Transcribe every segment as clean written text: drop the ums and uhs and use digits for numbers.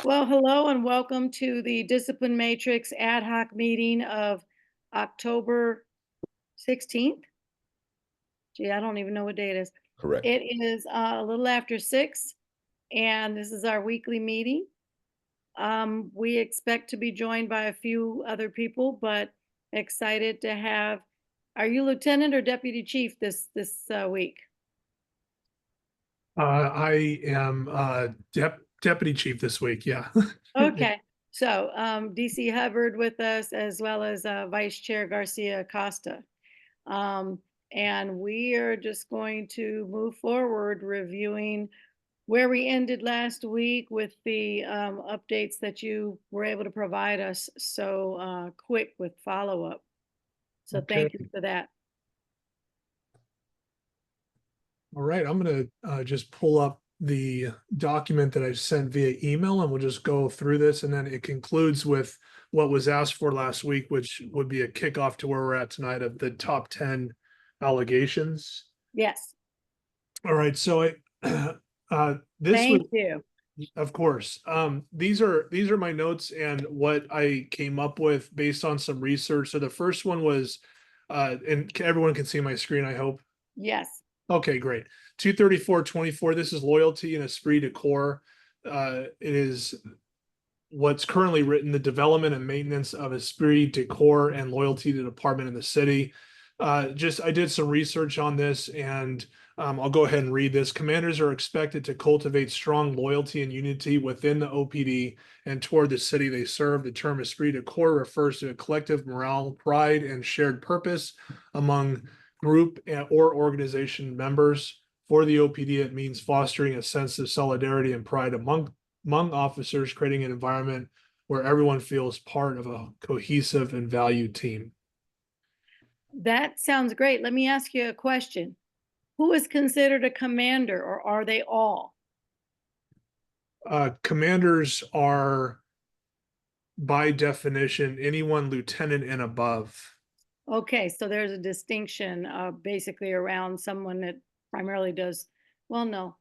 Well, hello and welcome to the Discipline Matrix Ad Hoc meeting of October 16th. Gee, I don't even know what day it is. Correct. It is a little after 6, and this is our weekly meeting. We expect to be joined by a few other people, but excited to have. Are you lieutenant or deputy chief this week? I am deputy chief this week. Yeah. Okay. So DC Hubbard with us, as well as Vice Chair Garcia Acosta. Um, and we are just going to move forward reviewing where we ended last week with the updates that you were able to provide us so quick with follow up. So Okay. thank you for that. All right. I'm going to just pull up the document that I sent via email and we'll just go through this. And then it concludes with what was asked for last week, which would be a kickoff to where we're at tonight of the top 10 allegations. Yes. All right. So this was, Thank you. of course, these are my notes and what I came up with based on some research. So the first one was, and everyone can see my screen, I hope. Yes. Okay, great. 23424. This is loyalty and esprit de corps. It is what's currently written: the development and maintenance of esprit de corps and loyalty to the department in the city. Just I did some research on this, and I'll go ahead and read this. Commanders are expected to cultivate strong loyalty and unity within the OPD and toward the city they serve. The term esprit de corps refers to a collective morale, pride, and shared purpose among group or organization members. For the OPD, it means fostering a sense of solidarity and pride among officers, creating an environment where everyone feels part of a cohesive and valued team. That sounds great. Let me ask you a question. Who is considered a commander, or are they all? Commanders are, by definition, anyone lieutenant and above. Okay, so there's a distinction basically around someone that primarily does, well, no,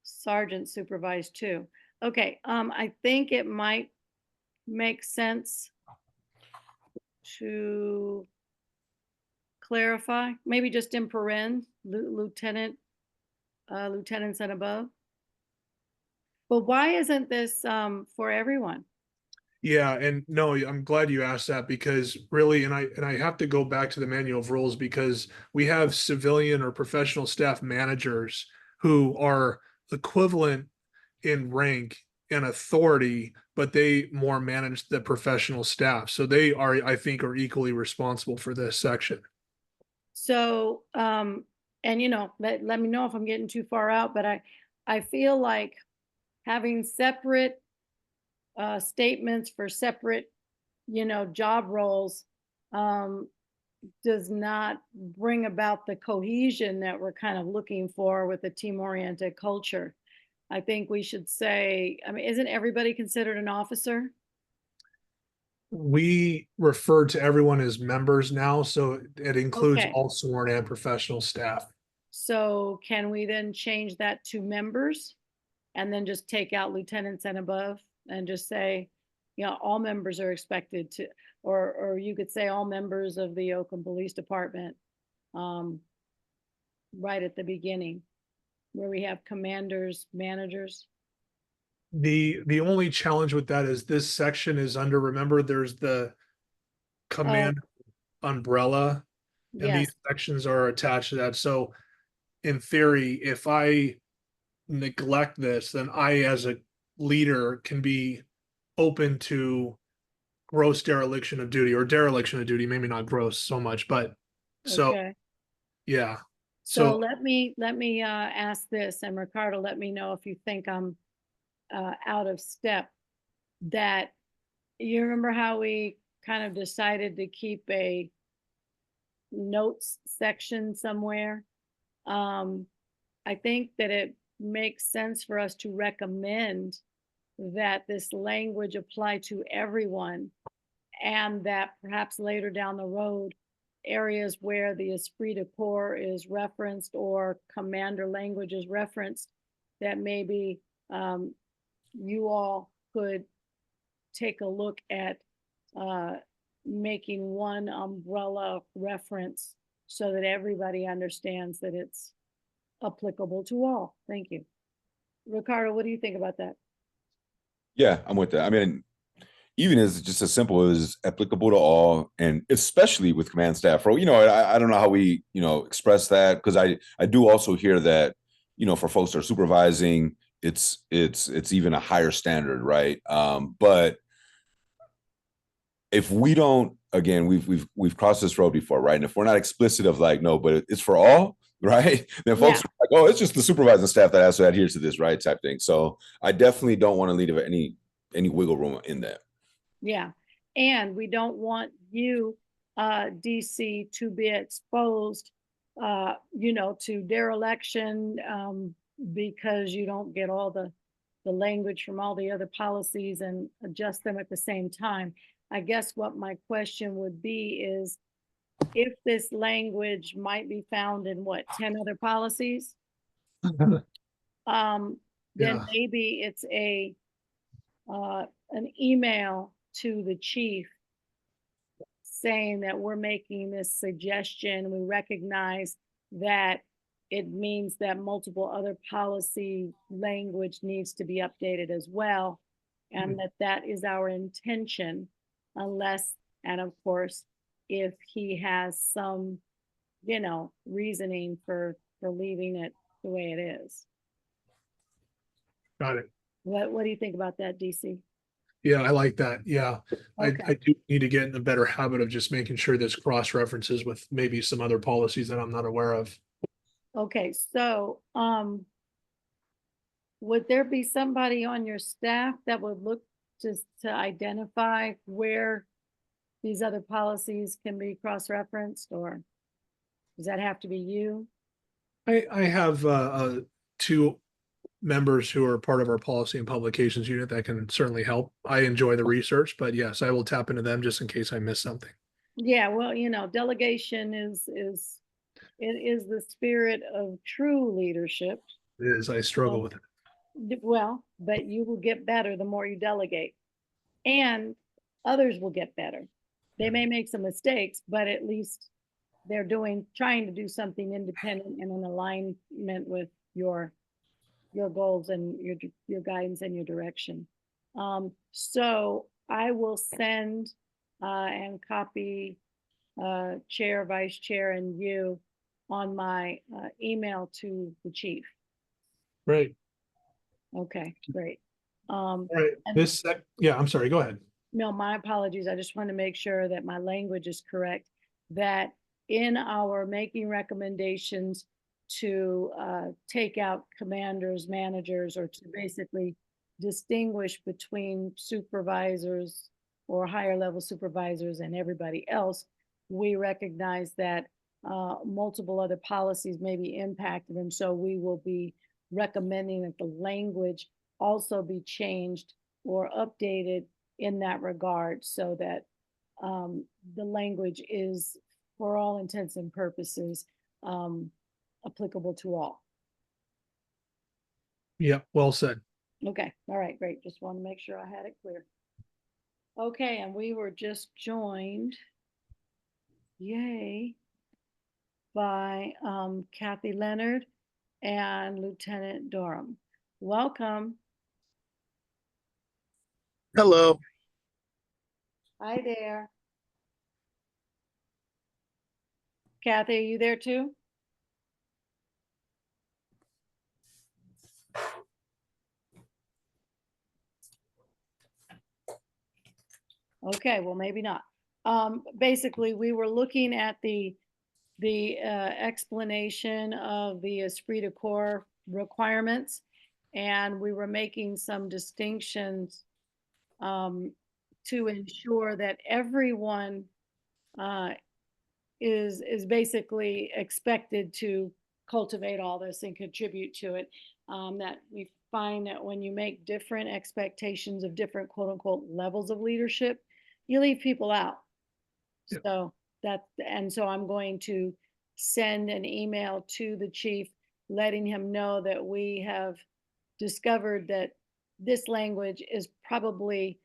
sergeant supervised too. Okay, I think it might make sense to clarify, maybe just in paren, lieutenants and above. But why isn't this for everyone? Yeah, and no, I'm glad you asked that because really, and I have to go back to the manual of rules because we have civilian or professional staff managers who are equivalent in rank and authority, but they more manage the professional staff. So they are, I think, are equally responsible for this section. So, and let me know if I'm getting too far out, but I feel like having separate statements for separate, job roles um, does not bring about the cohesion that we're kind of looking for with a team-oriented culture. I think we should say, I mean, isn't everybody considered an officer? We refer to everyone as members now, so it includes Okay. all sworn and professional staff. So can we then change that to members and then just take out lieutenants and above and just say, all members are expected to, or you could say all members of the Oakland Police Department um, right at the beginning where we have commanders, managers. The only challenge with that is this section is under, remember, there's the Oh, command umbrella, and these yes. sections are attached to that. So in theory, if I neglect this, then I, as a leader, can be open to gross dereliction of duty or dereliction of duty, maybe not gross so much, but so Okay. yeah. So So let me ask this, and Ricardo, let me know if you think I'm out of step. That you remember how we kind of decided to keep a notes section somewhere? Um, I think that it makes sense for us to recommend that this language apply to everyone, and that perhaps later down the road, areas where the esprit de corps is referenced or commander language is referenced, that maybe you all could take a look at making one umbrella reference so that everybody understands that it's applicable to all. Thank you. Ricardo, what do you think about that? Yeah, I'm with that. I mean, even as just as simple as applicable to all, and especially with command staff role, I don't know how we, express that, because I do also hear that, for folks that are supervising, it's even a higher standard, right? But if we don't, again, we've crossed this road before, right? And if we're not explicit of like, no, but it's for all, right? Then folks are like, oh, it's just the supervising staff that has to adhere to this, right? Type thing. So I definitely don't want to leave any wiggle room in that. Yeah. And we don't want you, DC, to be exposed, to dereliction, because you don't get all the language from all the other policies and adjust them at the same time. I guess what my question would be is, if this language might be found in 10 other policies, then Yeah. maybe it's an email to the chief saying that we're making this suggestion. We recognize that it means that multiple other policy language needs to be updated as well, and that is our intention, unless, and of course, if he has some, reasoning for leaving it the way it is. Got it. What do you think about that, DC? Yeah, I like that. Yeah. Okay. I do need to get in a better habit of just making sure this cross references with maybe some other policies that I'm not aware of. Okay, so would there be somebody on your staff that would look to identify where these other policies can be cross-referenced, or does that have to be you? I have two members who are part of our policy and publications unit that can certainly help. I enjoy the research, but yes, I will tap into them just in case I miss something. Yeah, well, delegation is the spirit of true leadership. It is. I struggle with it. Well, but you will get better the more you delegate, and others will get better. They may make some mistakes, but at least they're trying to do something independent and in alignment with your goals and your guidance and your direction. So I will send and copy chair, vice chair, and you on my email to the chief. Right. Okay, great. All right. Yeah, I'm sorry. Go ahead. No, my apologies. I just want to make sure that my language is correct, that in our making recommendations to take out commanders, managers, or to basically distinguish between supervisors or higher level supervisors and everybody else, we recognize that multiple other policies may be impacted. And so we will be recommending that the language also be changed or updated in that regard, so that the language is, for all intents and purposes, applicable to all. Yeah, well said. Okay, all right, great. Just want to make sure I had it clear. Okay, and we were just joined, yay, by Kathy Leonard and Lieutenant Durham. Welcome. Hello. Hi there. Kathy, are you there too? Okay, well, maybe not. Basically, we were looking at the explanation of the esprit de corps requirements, and we were making some distinctions to ensure that everyone is basically expected to cultivate all this and contribute to it. That we find that when you make different expectations of different quote unquote levels of leadership, you leave people out. Yep. So I'm going to send an email to the chief letting him know that we have discovered that this language is probably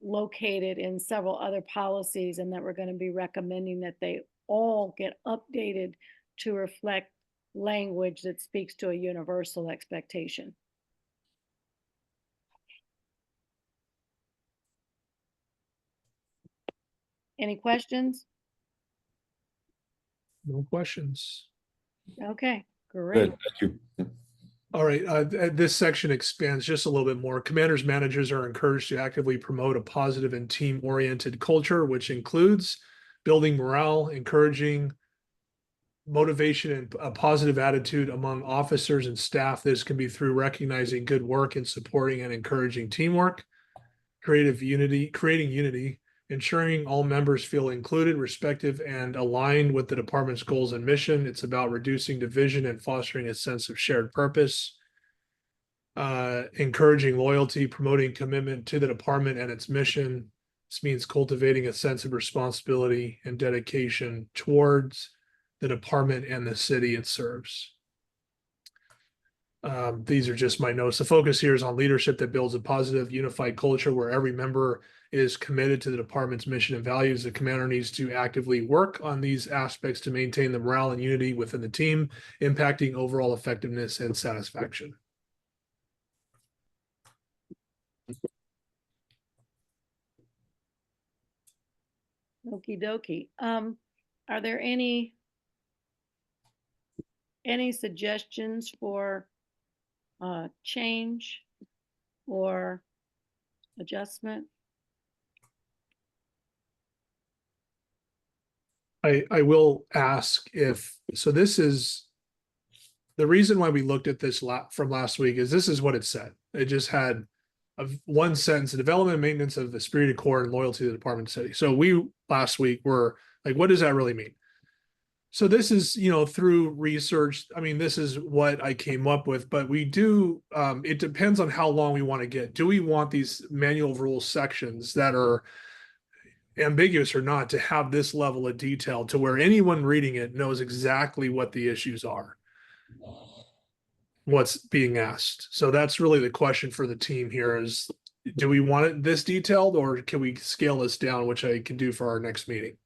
located in several other policies, and that we're going to be recommending that they all get updated to reflect language that speaks to a universal expectation. Any questions? No questions. Okay, Good, great. thank you. All right, this section expands just a little bit more. Commanders, managers are encouraged to actively promote a positive and team-oriented culture, which includes building morale, encouraging motivation, and a positive attitude among officers and staff. This can be through recognizing good work and supporting and encouraging teamwork, creating unity, ensuring all members feel included, respected, and aligned with the department's goals and mission. It's about reducing division and fostering a sense of shared purpose, encouraging loyalty, promoting commitment to the department and its mission. This means cultivating a sense of responsibility and dedication towards the department and the city it serves. These are just my notes. The focus here is on leadership that builds a positive, unified culture where every member is committed to the department's mission and values. The commander needs to actively work on these aspects to maintain the morale and unity within the team, impacting overall effectiveness and satisfaction. Okie dokie. Are there any suggestions for change or adjustment? I will ask if, so this is the reason why we looked at this from last week is this is what it said. It just had one sentence: the development and maintenance of the spirit of core and loyalty to the department and city. So we last week were like, what does that really mean? So this is, through research, I mean, this is what I came up with, but we do, it depends on how long we want to get. Do we want these manual rules sections that are ambiguous or not to have this level of detail to where anyone reading it knows exactly what the issues are, what's being asked? So that's really the question for the team here is, do we want it this detailed, or can we scale this down, which I can do for our next meeting?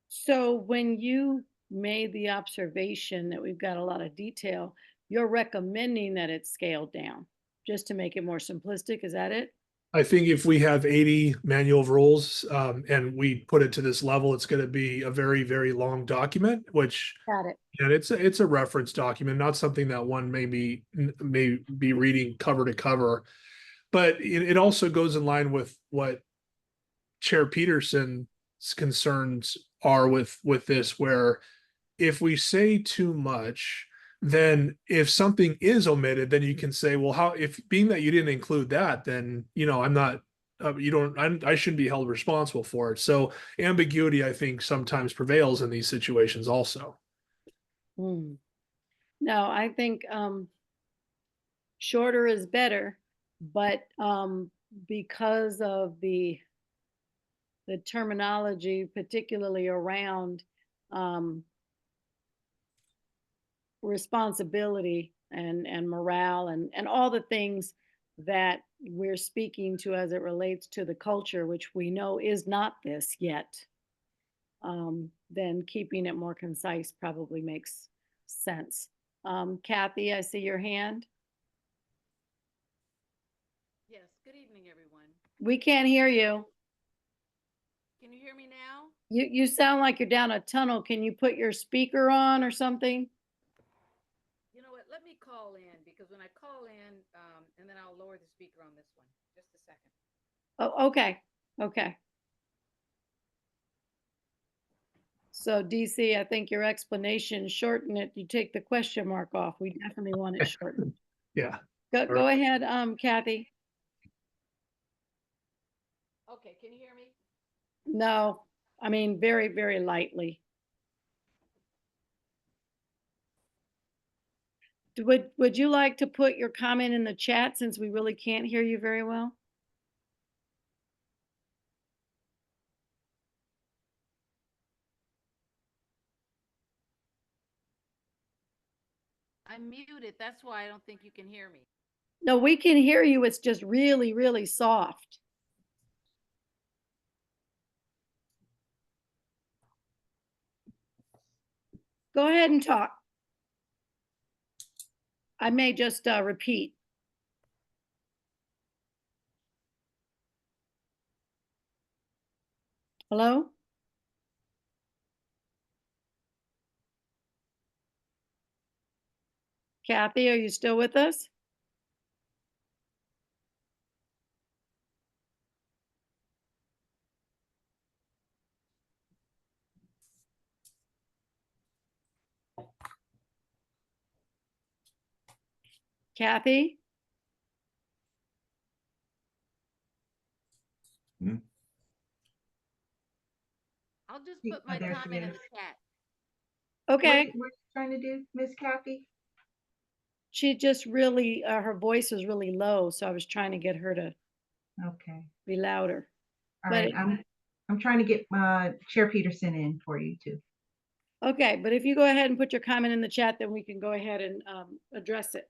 So when you made the observation that we've got a lot of detail, you're recommending that it's scaled down just to make it more simplistic. Is that it? I think if we have 80 manual of rules and we put it to this level, it's going to be a very, very long document, which Got it. and it's a reference document, not something that one may be reading cover to cover. But it also goes in line with what Chair Peterson's concerns are with this, where if we say too much, then if something is omitted, then you can say, well, how, if being that you didn't include that, then, I'm not, I shouldn't be held responsible for it. So ambiguity, I think, sometimes prevails in these situations also. No, I think shorter is better, but because of the terminology, particularly around responsibility and morale and all the things that we're speaking to as it relates to the culture, which we know is not this yet, then keeping it more concise probably makes sense. Kathy, I see your hand. Yes, good evening, everyone. We can't hear you. Can you hear me now? You sound like you're down a tunnel. Can you put your speaker on or something? You know what? Let me call in, because when I call in, and then I'll lower the speaker on this one. Just a second. Oh, okay. Okay. So DC, I think your explanation, shorten it. You take the question mark off. We definitely want it shortened. Yeah. Go ahead, Kathy. Okay, can you hear me? No, I mean, very, very lightly. Would you like to put your comment in the chat, since we really can't hear you very well? I'm muted. That's why I don't think you can hear me. No, we can hear you. It's just really, really soft. Go ahead and talk. I may just repeat. Hello? Kathy, are you still with us? Kathy? I'll just See, put my there she comment in is. the chat. Okay. What you trying to do, Miss Kathy? She just really, her voice was really low, so I was trying to get her to Okay. be louder. All But right. I'm trying to get Chair Peterson in for you too. okay, but if you go ahead and put your comment in the chat, then we can go ahead and address it.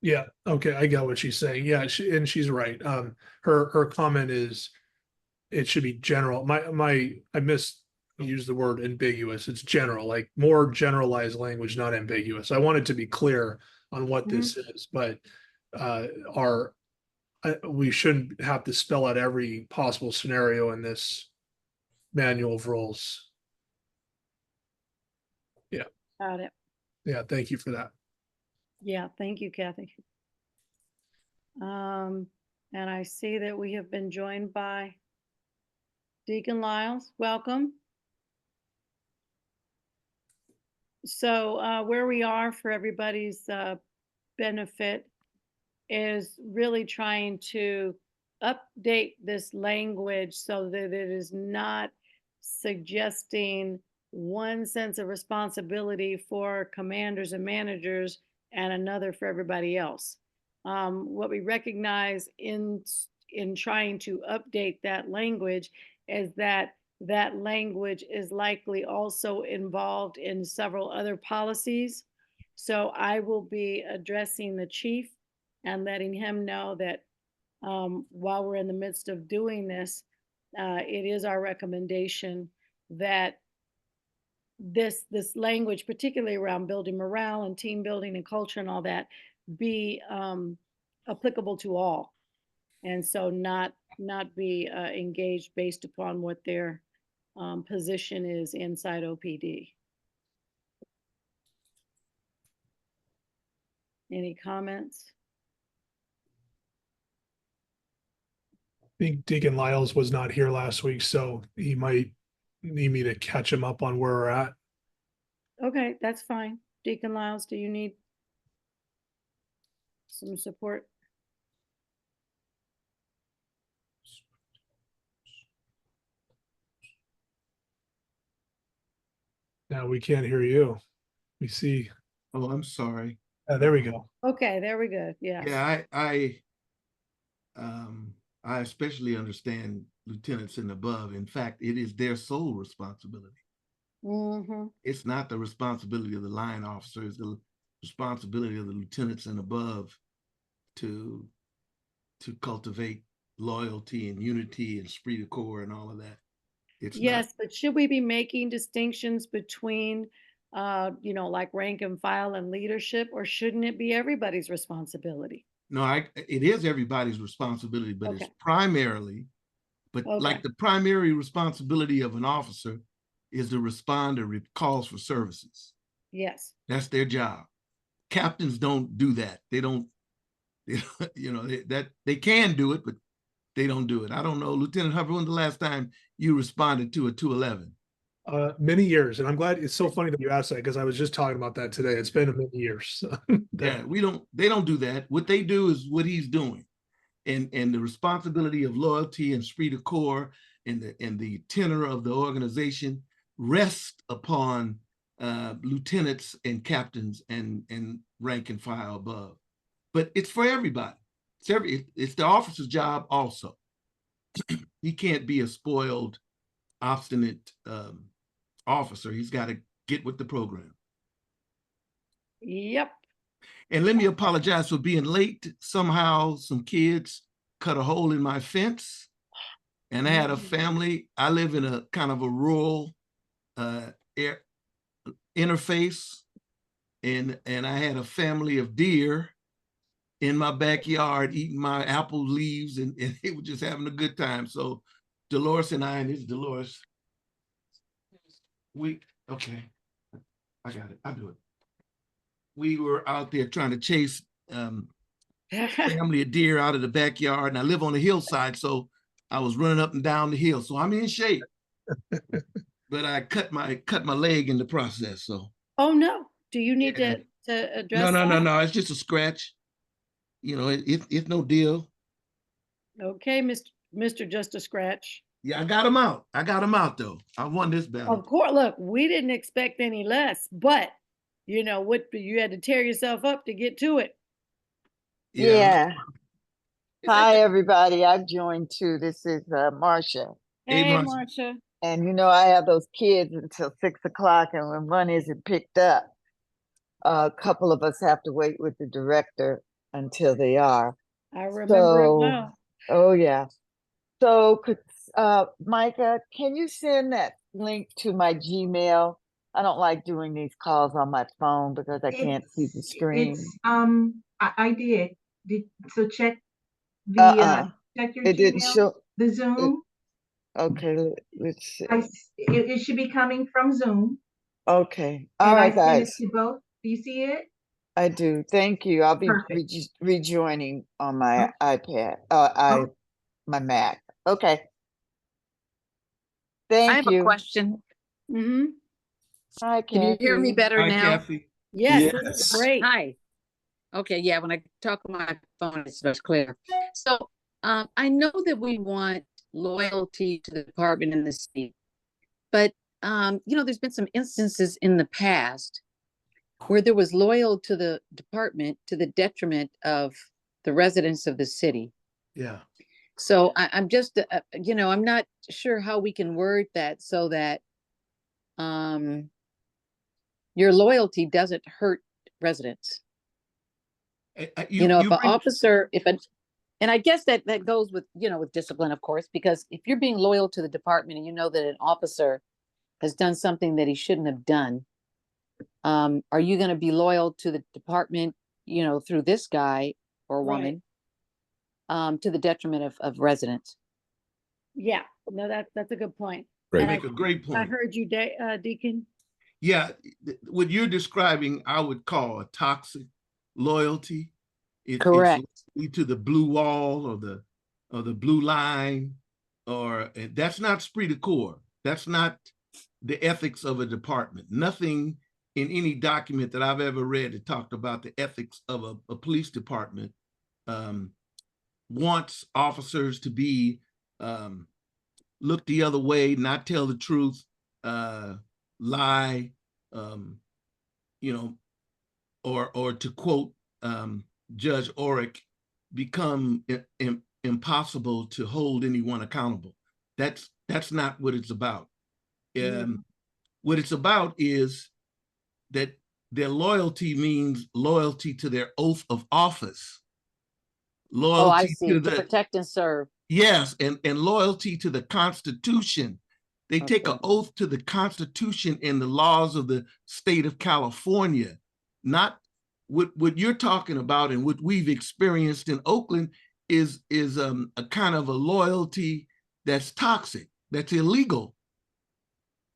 Yeah, okay, I got what she's saying. Yeah, and she's right. Her comment is it should be general. I misused the word ambiguous. It's general, like more generalized language, not ambiguous. I wanted to be clear on what this is, but we shouldn't have to spell out every possible scenario in this manual of rules. Yeah. Got it. Yeah, thank you for that. Yeah, thank you, Kathy. And I see that we have been joined by Deacon Lyles. Welcome. So where we are for everybody's benefit is really trying to update this language so that it is not suggesting one sense of responsibility for commanders and managers and another for everybody else. What we recognize in trying to update that language is that that language is likely also involved in several other policies. So I will be addressing the chief and letting him know that while we're in the midst of doing this, it is our recommendation that this language, particularly around building morale and team building and culture and all that, be applicable to all, and so not be engaged based upon what their position is inside OPD. Any comments? I think Deacon Lyles was not here last week, so he might need me to catch him up on where we're at. Okay, that's fine. Deacon Lyles, do you need some support? Now we can't hear you. We see. Oh, I'm sorry. There we go. Okay, there we go. Yes. Yeah, I especially understand lieutenants and above. In fact, it is their sole responsibility. It's not the responsibility of the line officer, it's the responsibility of the lieutenants and above to cultivate loyalty and unity and esprit de corps and all of that. It's yes, but should we be making distinctions between like rank and file and leadership, or shouldn't it be everybody's responsibility? No, it is everybody's responsibility, but Okay. it's primarily, but Okay. like the primary responsibility of an officer is to respond to calls for services. Yes. That's their job. Captains don't do that. They don't, that they can do it, but They don't do it. I don't know, Lieutenant Hubbard, when the last time you responded to a 211? Many years, and I'm glad it's so funny that you asked that because I was just talking about that today. It's been many years. Yeah, they don't do that. What they do is what he's doing. And the responsibility of loyalty and esprit de corps and the tenor of the organization rest upon lieutenants and captains and rank and file above. But it's for everybody. It's the officer's job also. He can't be a spoiled, obstinate officer. He's got to get with the program. Yep. And let me apologize for being late. Somehow some kids cut a hole in my fence, and I had a family. I live in a kind of a rural interface, and I had a family of deer in my backyard eating my apple leaves, and they were just having a good time. So Dolores and I, and this is Dolores, okay, I got it, I'll do it. We were out there trying to chase family of deer out of the backyard, and I live on a hillside, so I was running up and down the hill. So I'm in shape, but I cut my leg in the process. So. Oh no! Do you need Yeah. to address? No. It's just a scratch. You know, it's no deal. Okay, Mr. Just a Scratch. Yeah, I got him out. Though. I won this battle. Of course. Look, we didn't expect any less, but you know what? You had to tear yourself up to get to it. Yeah. Hi, everybody. I joined too. This is Marcia. Hey, Hey, Marcia. Marcia. And you know, I have those kids until 6 o'clock, and when one isn't picked up, a couple of us have to wait with the director until they are. I remember it well. Oh yeah. So Micah, can you send that link to my Gmail? I don't like doing these calls on my phone because I can't see the screen. I did. So check the check your it Gmail, didn't show the Zoom. Okay, let's see. It should be coming from Zoom. Okay. All right, I sent guys. it to both. Do you see it? I do. Thank you. I'll be rejoining on my iPad. My Mac. Okay. Thank I have you. a question. Mm-hmm. Hi, Can you hear me Kathy. better Hi, now? Kathy. Yes, this is great. Hi. Okay, yeah, when I talk on my phone, it's much clearer. So I know that we want loyalty to the department and the city, but you know, there's been some instances in the past where there was loyal to the department to the detriment of the residents of the city. Yeah. So I'm just, you know, I'm not sure how we can word that so that your loyalty doesn't hurt residents. You know, if an officer, and I guess that goes with, you know, with discipline, of course, because if you're being loyal to the department and you know that an officer has done something that he shouldn't have done, are you going to be loyal to the department, you know, through this guy or woman, to the detriment of residents? Yeah, no, that's a good point. Right. You make a great point. I heard you, Deacon. Yeah, what you're describing, I would call a toxic loyalty. Correct. It's to the blue wall or the blue line, or that's not esprit de corps. That's not the ethics of a department. Nothing in any document that I've ever read that talked about the ethics of a police department wants officers to be look the other way, not tell the truth, lie, you know, or to quote Judge Orrick, become impossible to hold anyone accountable. That's not what it's about. What it's about is that their loyalty means loyalty to their oath of office. Loyalty I see. To protect and serve. Yes, and loyalty to the Constitution. They take an oath to the Constitution and the laws of the state of California. Not what you're talking about, and what we've experienced in Oakland is a kind of a loyalty that's toxic, that's illegal,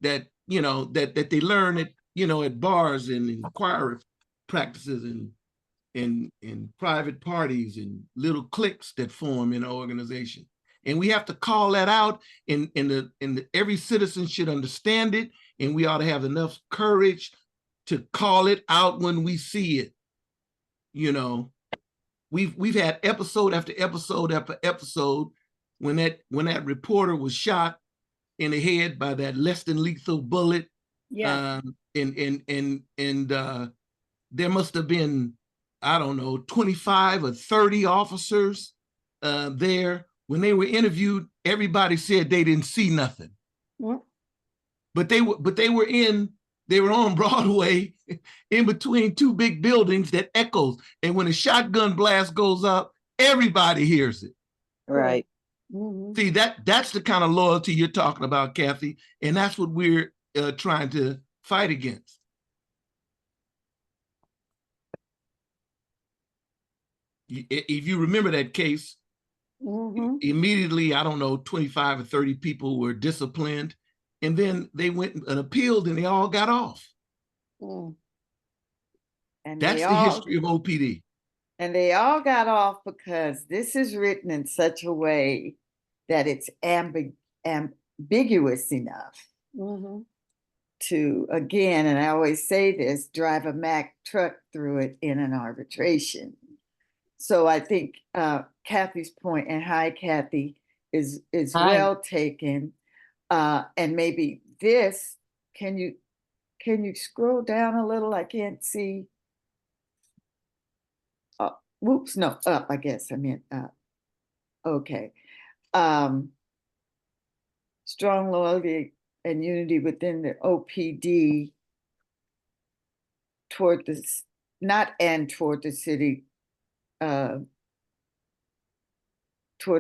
that, you know, that they learn at, you know, at bars and in choir practices and in private parties and little cliques that form in an organization. And we have to call that out, and every citizen should understand it, and we ought to have enough courage to call it out when we see it. You know, we've had episode after episode after episode when that reporter was shot in the head by that less than lethal bullet. Yeah. And there must have been, I don't know, 25 or 30 officers there. When they were interviewed, everybody said they didn't see nothing. Yeah. But they were on Broadway in between two big buildings that echoes. And when a shotgun blast goes up, everybody hears it. Right. Mm-hmm. See, that's the kind of loyalty you're talking about, Kathy. And that's what we're trying to fight against. If you remember that case, immediately, I don't know, 25 or 30 people were disciplined. And then they went and appealed and they all got off. And that's the history of OPD. And they all got off because this is written in such a way that it's ambiguous enough to, again, and I always say this, drive a Mack truck through it in an arbitration. So I think Kathy's point, and hi, Kathy, is well taken. And maybe this, can you scroll down a little? I can't see. Whoops, no, up, I guess. I meant up. Okay. Strong loyalty and unity within the OPD toward this, not and toward the city, toward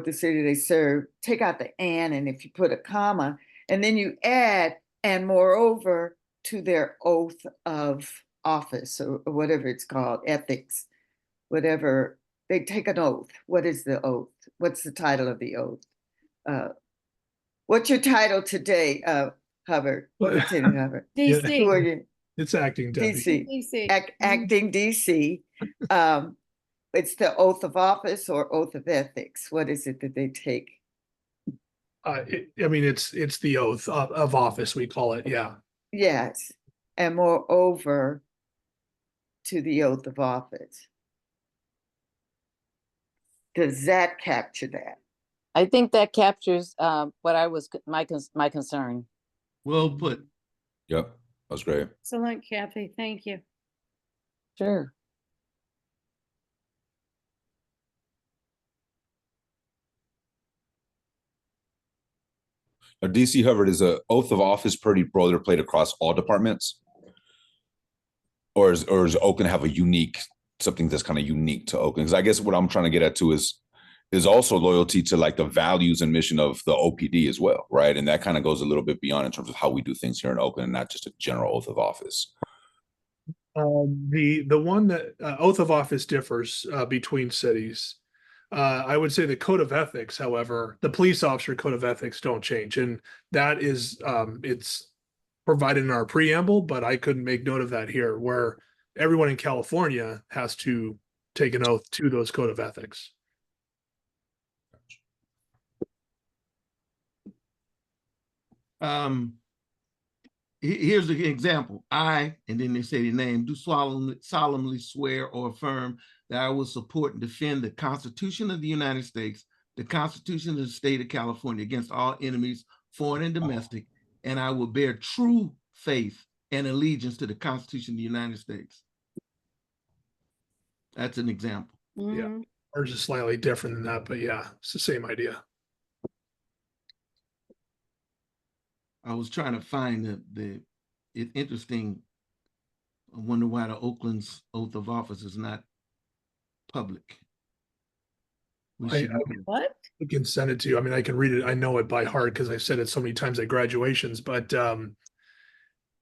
the city they serve. Take out the and if you put a comma, and then you add, and moreover, to their oath of office, or whatever it's called, ethics, whatever, they take an oath. What is the oath? What's the title of the oath? What's your title today, Hubbard? Lieutenant Hubbard. DC. Who are you? It's acting deputy. DC. Acting DC. It's the oath of office or oath of ethics. What is it that they take? I mean, it's the oath of office, we call it. Yeah. Yes. And moreover, to the oath of office. Does that capture that? I think that captures what I was my concern. Well put. Yep, that was great. Excellent, Kathy. Thank you. Sure. Now, DC Hubbard, is a oath of office pretty boilerplate across all departments, or is Oakland have a unique, something that's kind of unique to Oakland? Because I guess what I'm trying to get at too is also loyalty to like the values and mission of the OPD as well, right? And that kind of goes a little bit beyond in terms of how we do things here in Oakland, and not just a general oath of office. The one that oath of office differs between cities. I would say the code of ethics, however, the police officer code of ethics don't change, and that is it's provided in our preamble, but I couldn't make note of that here, where everyone in California has to take an oath to those code of ethics. Here's an example. I, and then they say the name, do solemnly swear or affirm that I will support and defend the Constitution of the United States, the Constitution of the State of California against all enemies, foreign and domestic, and I will bear true faith and allegiance to the Constitution of the United States. That's an example. Yeah, ours is slightly different than that, but yeah, it's the same idea. I was trying to find it's interesting. I wonder why the Oakland's oath of office is not public. What? I can send it to you. I mean, I can read it. I know it by heart because I've said it so many times at graduations, but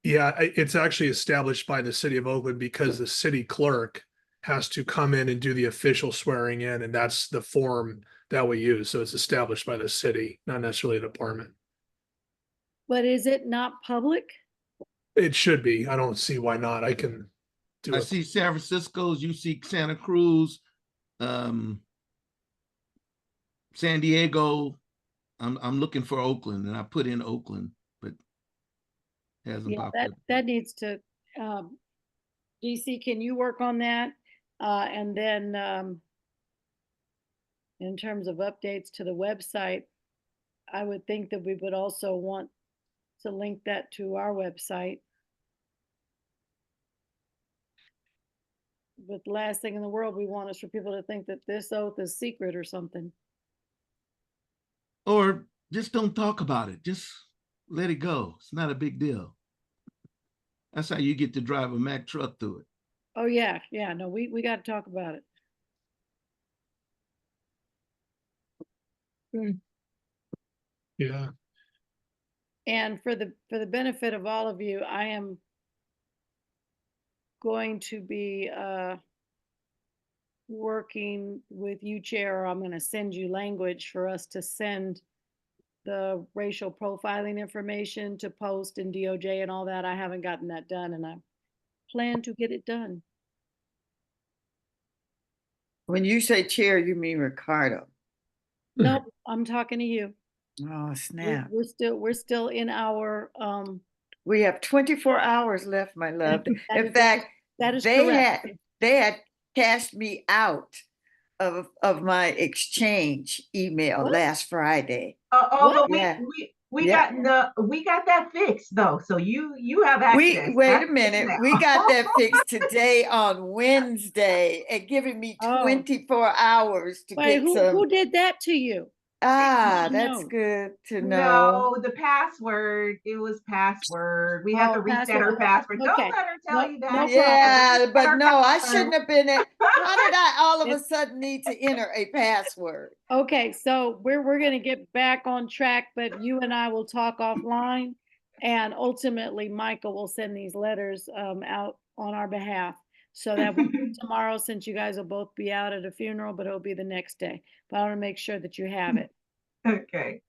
yeah, it's actually established by the city of Oakland because the city clerk has to come in and do the official swearing in, and that's the form that we use. So it's established by the city, not necessarily a department. But is it not public? It should be. I don't see why not. I can do it. I see San Francisco's, you see Santa Cruz, San Diego, I'm looking for Oakland, and I put in Oakland, but hasn't Yeah, popped that, up. that needs to, DC, can you work on that? And then, in terms of updates to the website, I would think that we would also want to link that to our website. But the last thing in the world we want is for people to think that this oath is secret or something. Or just don't talk about it. Just let it go. It's not a big deal. That's how you get to drive a Mack truck through it. Oh, yeah, yeah, no, we got to talk about it. Yeah. And for the benefit of all of you, I am going to be working with you, Chair, or I'm going to send you language for us to send the racial profiling information to post in DOJ and all that. I haven't gotten that done, and I plan to get it done. When you say chair, you mean Ricardo. Nope, I'm talking to you. Oh, snap. We're still in our We have 24 hours left, my love. In fact, that is they correct. had cashed me out of my exchange email What? last Friday. Although Yeah. we Yeah. got that fixed though, so you have access. Wait That's a minute. fixed We now. got that fixed today on Wednesday and giving me Oh. 24 hours to Wait, get some. who did that to you? That's No. good to know. No, the password. It was password. We have to Oh, reset her password. password. Okay. Don't let her tell you that. No problem. Yeah, Reset but her no, I password. shouldn't have been it. How did I all of a It's- sudden need to enter a password? Okay, so we're gonna get back on track, but you and I will talk offline, and ultimately Michael will send these letters out on our behalf. So that won't be tomorrow, since you guys will both be out at a funeral, but it'll be the next day. But I want to make sure that you have it. Okay.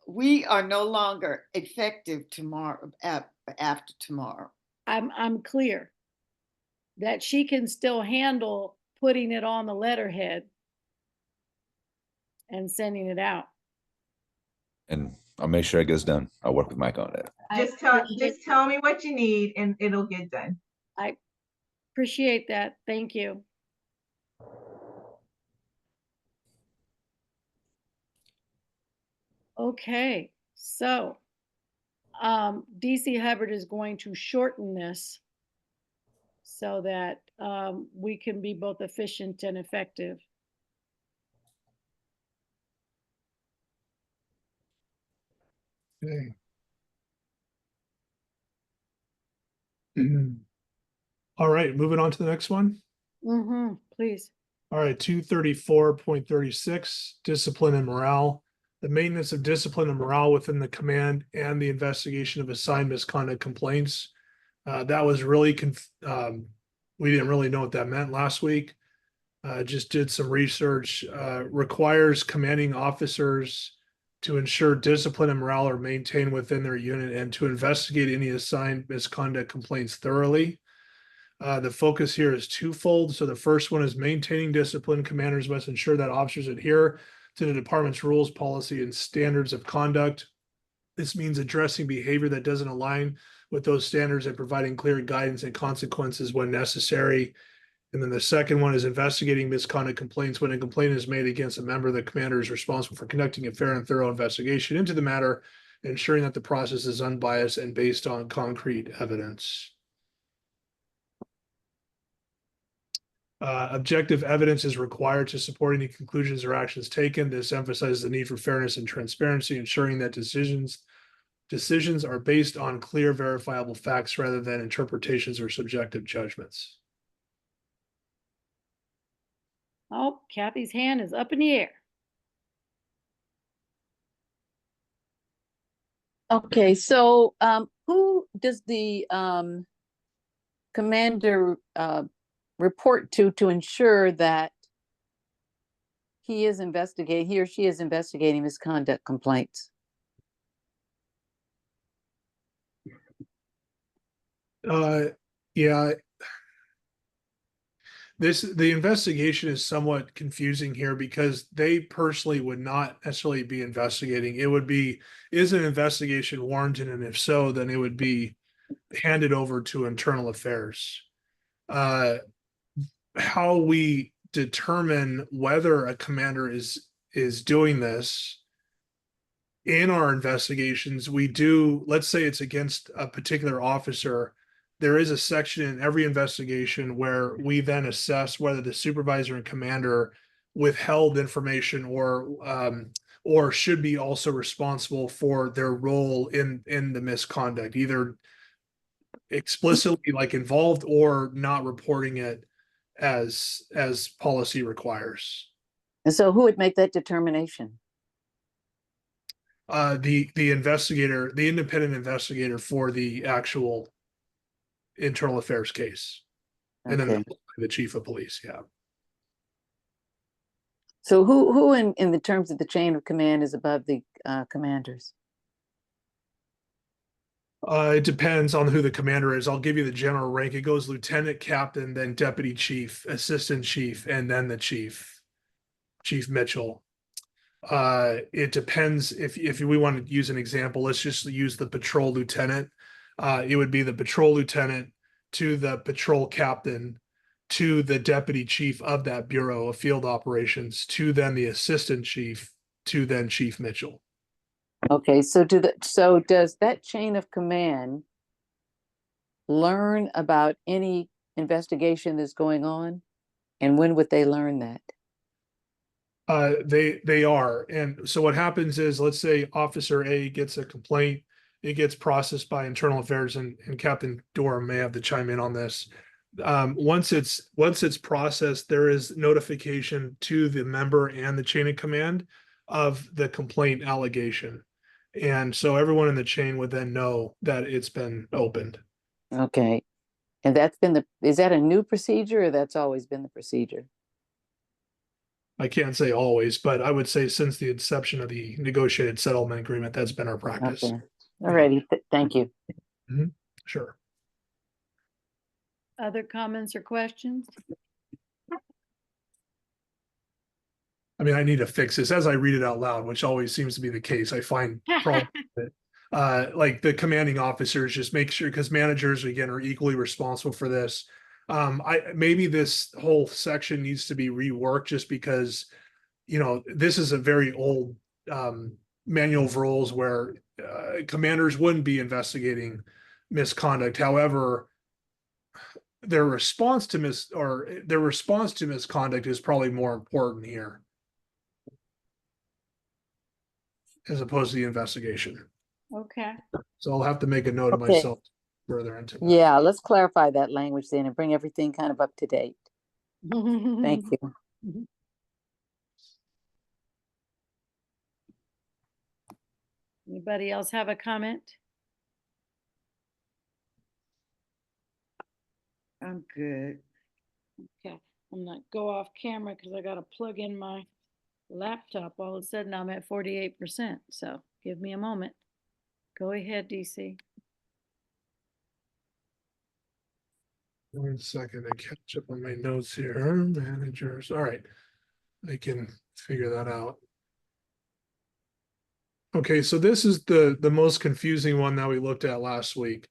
We are no longer effective tomorrow after tomorrow. I'm clear that she can still handle putting it on the letterhead and sending it out. And I'll make sure it gets done. I'll work with Mike on that. Just tell me what you need and it'll get done. I appreciate that. Thank you. Okay, so DC Hubbard is going to shorten this so that we can be both efficient and effective. Okay. All right, moving on to the next one. Please. All right, 234.36, discipline and morale. The maintenance of discipline and morale within the command and the investigation of assigned misconduct complaints. That was really, we didn't really know what that meant last week. Just did some research, requires commanding officers to ensure discipline and morale are maintained within their unit and to investigate any assigned misconduct complaints thoroughly. The focus here is twofold. So the first one is maintaining discipline. Commanders must ensure that officers adhere to the department's rules, policy, and standards of conduct. This means addressing behavior that doesn't align with those standards and providing clear guidance and consequences when necessary. And then the second one is investigating misconduct complaints. When a complaint is made against a member, the commander is responsible for conducting a fair and thorough investigation into the matter, ensuring that the process is unbiased and based on concrete evidence. Objective evidence is required to support any conclusions or actions taken. This emphasizes the need for fairness and transparency, ensuring that decisions are based on clear, verifiable facts rather than interpretations or subjective judgments. Oh, Kathy's hand is up in the air. Okay, so who does the commander report to ensure that he or she is investigating misconduct complaints? Yeah, The investigation is somewhat confusing here because they personally would not necessarily be investigating. It would be, is an investigation warranted? And if so, then it would be handed over to internal affairs. How we determine whether a commander is doing this in our investigations, we do, let's say it's against a particular officer, there is a section in every investigation where we then assess whether the supervisor and commander withheld information or should be also responsible for their role in the misconduct, either explicitly like involved or not reporting it as policy requires. And so who would make that determination? The investigator, the independent investigator for the actual internal affairs case. And Okay. then the chief of police, yeah. So who in the terms of the chain of command is above the commanders? It depends on who the commander is. I'll give you the general rank. It goes lieutenant, captain, then deputy chief, assistant chief, and then the chief, Chief Mitchell. It depends if we want to use an example, let's just use the patrol lieutenant. It would be the patrol lieutenant to the patrol captain to the deputy chief of that bureau of field operations to then the assistant chief to then Chief Mitchell. Okay, so does that chain of command learn about any investigation that's going on? And when would they learn that? They are. And so what happens is, let's say Officer A gets a complaint, it gets processed by internal affairs, and Captain Dorham may have to chime in on this. Once it's processed, there is notification to the member and the chain of command of the complaint allegation. And so everyone in the chain would then know that it's been opened. Okay. And is that a new procedure, or that's always been the procedure? I can't say always, but I would say since the inception of the negotiated settlement agreement, that's been our practice. Okay. All righty. Thank you. Mm-hmm. Sure. Other comments or questions? I mean, I need to fix this as I read it out loud, which always seems to be the case. I find problems with it. Like the commanding officers, just make sure, because managers again are equally responsible for this. Maybe this whole section needs to be reworked, just because, this is a very old manual of rules where commanders wouldn't be investigating misconduct. However, their response to misconduct is probably more important here, as opposed to the investigation. Okay. So I'll have to make a note of myself further into that. Yeah, let's clarify that language then and bring everything kind of up to date. Thank you. Anybody else have a comment? I'm good. Okay, I'm not go off camera because I got to plug in my laptop. All of a sudden I'm at 48%. So give me a moment. Go ahead, DC. 1 second to catch up on my notes here. Managers. All right. I can figure that out. Okay, so this is the most confusing one that we looked at last week.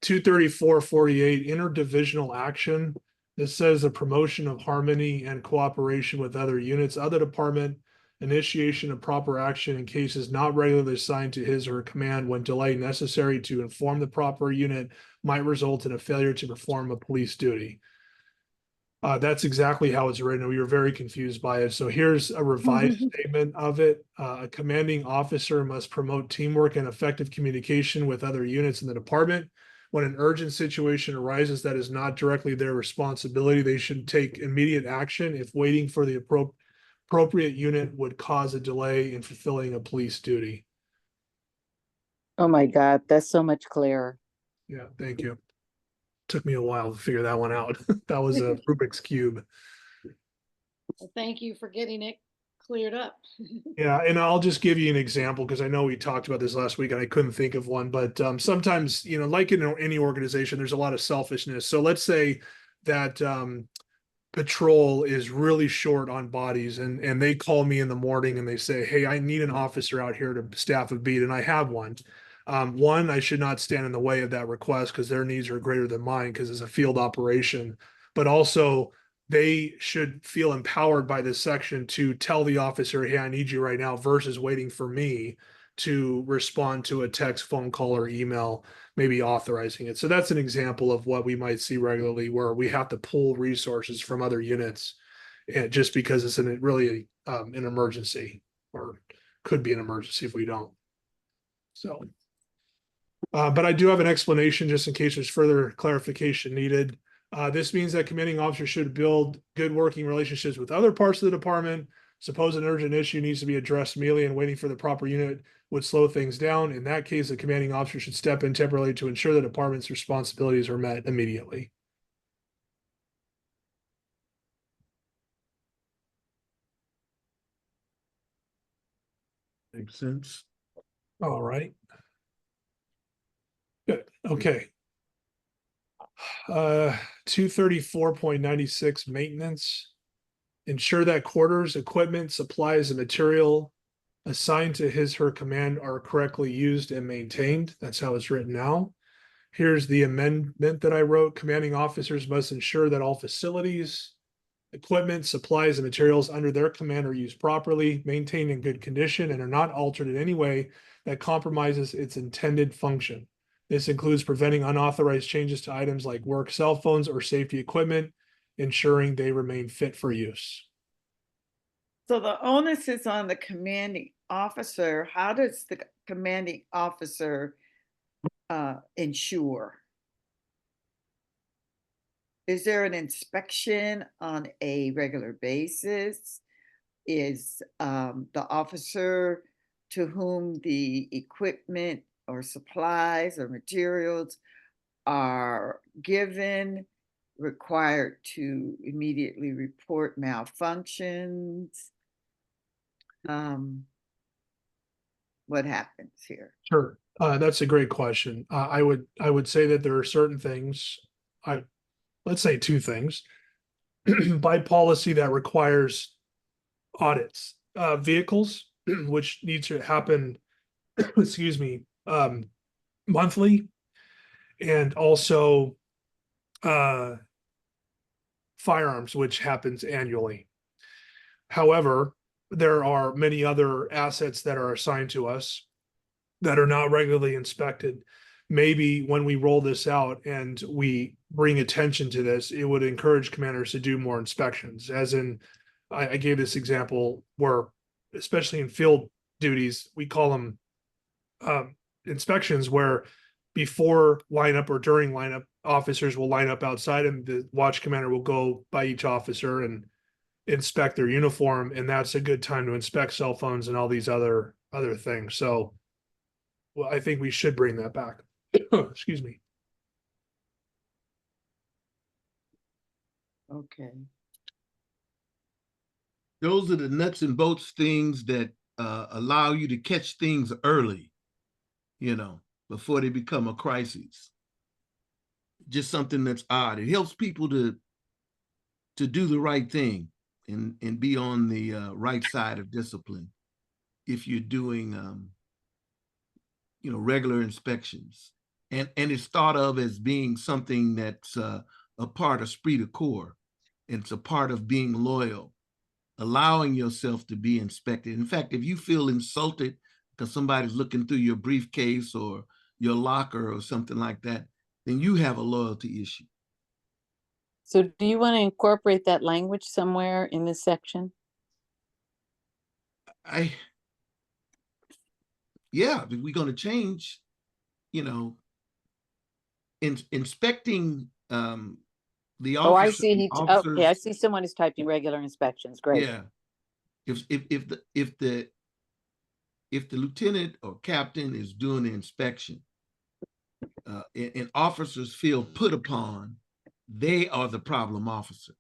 234-48 interdivisional action. This says a promotion of harmony and cooperation with other units of the department, initiation of proper action in cases not regularly assigned to his or her command when delay necessary to inform the proper unit might result in a failure to perform a police duty. That's exactly how it's written. We were very confused by it. So here's a revised statement of it. A commanding officer must promote teamwork and effective communication with other units in the department. When an urgent situation arises that is not directly their responsibility, they should take immediate action if waiting for the appropriate unit would cause a delay in fulfilling a police duty. Oh my God, that's so much clearer. Yeah, thank you. Took me a while to figure that one out. That was a Rubik's Cube. Well, thank you for getting it cleared up. Yeah, and I'll just give you an example because I know we talked about this last week and I couldn't think of one, but sometimes, like in any organization, there's a lot of selfishness. So let's say that patrol is really short on bodies, and they call me in the morning and they say, hey, I need an officer out here to staff a beat, and I have one. One, I should not stand in the way of that request because their needs are greater than mine because it's a field operation. But also, they should feel empowered by this section to tell the officer, hey, I need you right now, versus waiting for me to respond to a text, phone call, or email, maybe authorizing it. So that's an example of what we might see regularly, where we have to pull resources from other units, and just because it's really an emergency, or could be an emergency if we don't. So, but I do have an explanation just in case there's further clarification needed. This means that commanding officers should build good working relationships with other parts of the department. Suppose an urgent issue needs to be addressed immediately and waiting for the proper unit would slow things down. In that case, the commanding officer should step in temporarily to ensure the department's responsibilities are met immediately. Makes sense. All right. Good. Okay. 234.96 maintenance. Ensure that quarters, equipment, supplies, and material assigned to his/her command are correctly used and maintained. That's how it's written now. Here's the amendment that I wrote. Commanding officers must ensure that all facilities, equipment, supplies, and materials under their command are used properly, maintained in good condition, and are not altered in any way that compromises its intended function. This includes preventing unauthorized changes to items like work cell phones or safety equipment, ensuring they remain fit for use. So the onus is on the commanding officer. How does the commanding officer ensure? Is there an inspection on a regular basis? Is the officer to whom the equipment or supplies or materials are given required to immediately report malfunctions? What happens here? Sure. That's a great question. I would say that there are certain things, let's say two things, by policy that requires audits. Vehicles, which needs to happen, excuse me, monthly, and also firearms, which happens annually. However, there are many other assets that are assigned to us that are not regularly inspected. Maybe when we roll this out and we bring attention to this, it would encourage commanders to do more inspections. As in, I gave this example where, especially in field duties, we call them inspections, where before lineup or during lineup, officers will line up outside and the watch commander will go by each officer and inspect their uniform. And that's a good time to inspect cell phones and all these other things. So, well, I think we should bring that back. Excuse me. Okay. Those are the nuts and bolts things that allow you to catch things early, before they become a crisis. Just something that's odd. It helps people to do the right thing and be on the right side of discipline if you're doing regular inspections. And it's thought of as being something that's a part of esprit de corps. It's a part of being loyal, allowing yourself to be inspected. In fact, if you feel insulted because somebody's looking through your briefcase or your locker or something like that, then you have a loyalty issue. So do you want to incorporate that language somewhere in this section? Yeah, we're going to change, inspecting the officer. Oh, I see. Okay, I see someone is typing regular inspections. Great. Yeah. If the lieutenant or captain is doing the inspection, and officers feel put upon, they are the problem officer.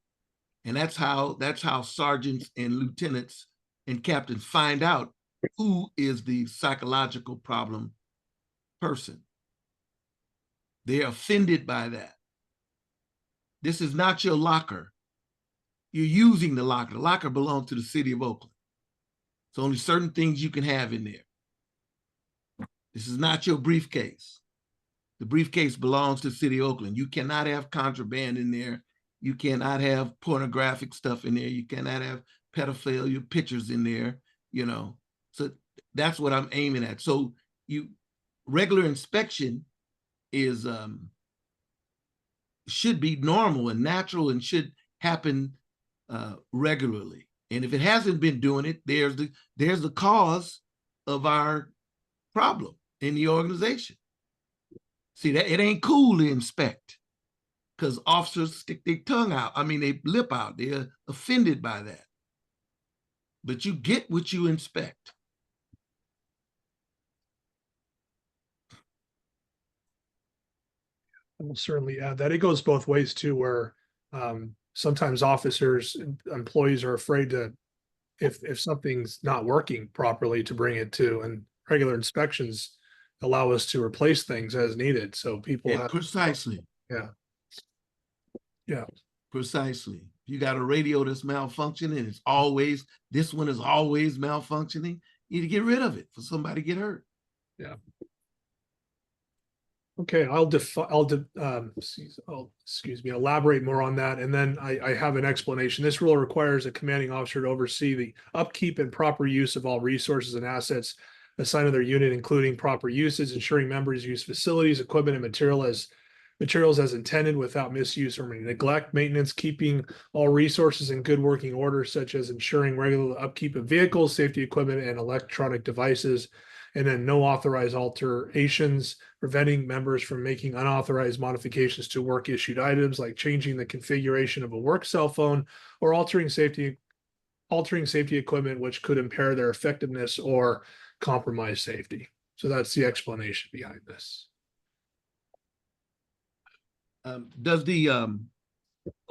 And that's how sergeants and lieutenants and captains find out who is the psychological problem person. They're offended by that. This is not your locker. you're using the locker. The locker belongs to the city of Oakland. So only certain things you can have in there. This is not your briefcase. The briefcase belongs to the city of Oakland. You cannot have contraband in there. You cannot have pornographic stuff in there. You cannot have pedophilia pictures in there, you know. So that's what I'm aiming at. So regular inspection is should be normal and natural and should happen regularly. And if it hasn't been doing it, there's the cause of our problem in the organization. See, that it ain't cool to inspect because officers stick their tongue out. I mean, they lip out. They're offended by that. But you get what you inspect. I will certainly add that. It goes both ways too, where sometimes officers, employees are afraid to, if something's not working properly, to bring it to, and regular inspections allow us to replace things as needed. So people have, precisely. Yeah. Precisely. You got a radio that's malfunctioning, and this one is always malfunctioning. You need to get rid of it for somebody to get hurt. Yeah. Okay, I'll elaborate more on that. And then I have an explanation. This rule requires a commanding officer to oversee the upkeep and proper use of all resources and assets assigned to their unit, including proper usage, ensuring members use facilities, equipment, and materials as intended without misuse or neglect, maintenance, keeping all resources in good working order, such as ensuring regular upkeep of vehicles, safety equipment, and electronic devices. And then no authorized alterations, preventing members from making unauthorized modifications to work issued items, like changing the configuration of a work cell phone or altering safety equipment, which could impair their effectiveness or compromise safety. So that's the explanation behind this. Does the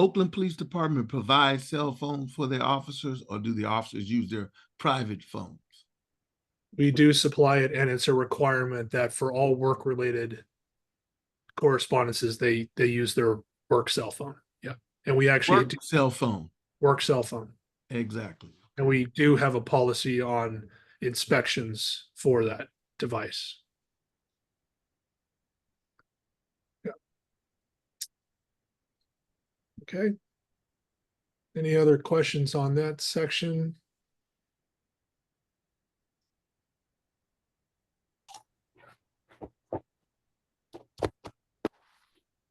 Oakland Police Department provide cell phones for their officers, or do the officers use their private phones? We do supply it, and it's a requirement that for all work-related correspondences, they use their work cell phone. Yeah, and we actually do cell phone. Work cell phone. Exactly. And we do have a policy on inspections for that device. Yeah. Okay. Any other questions on that section?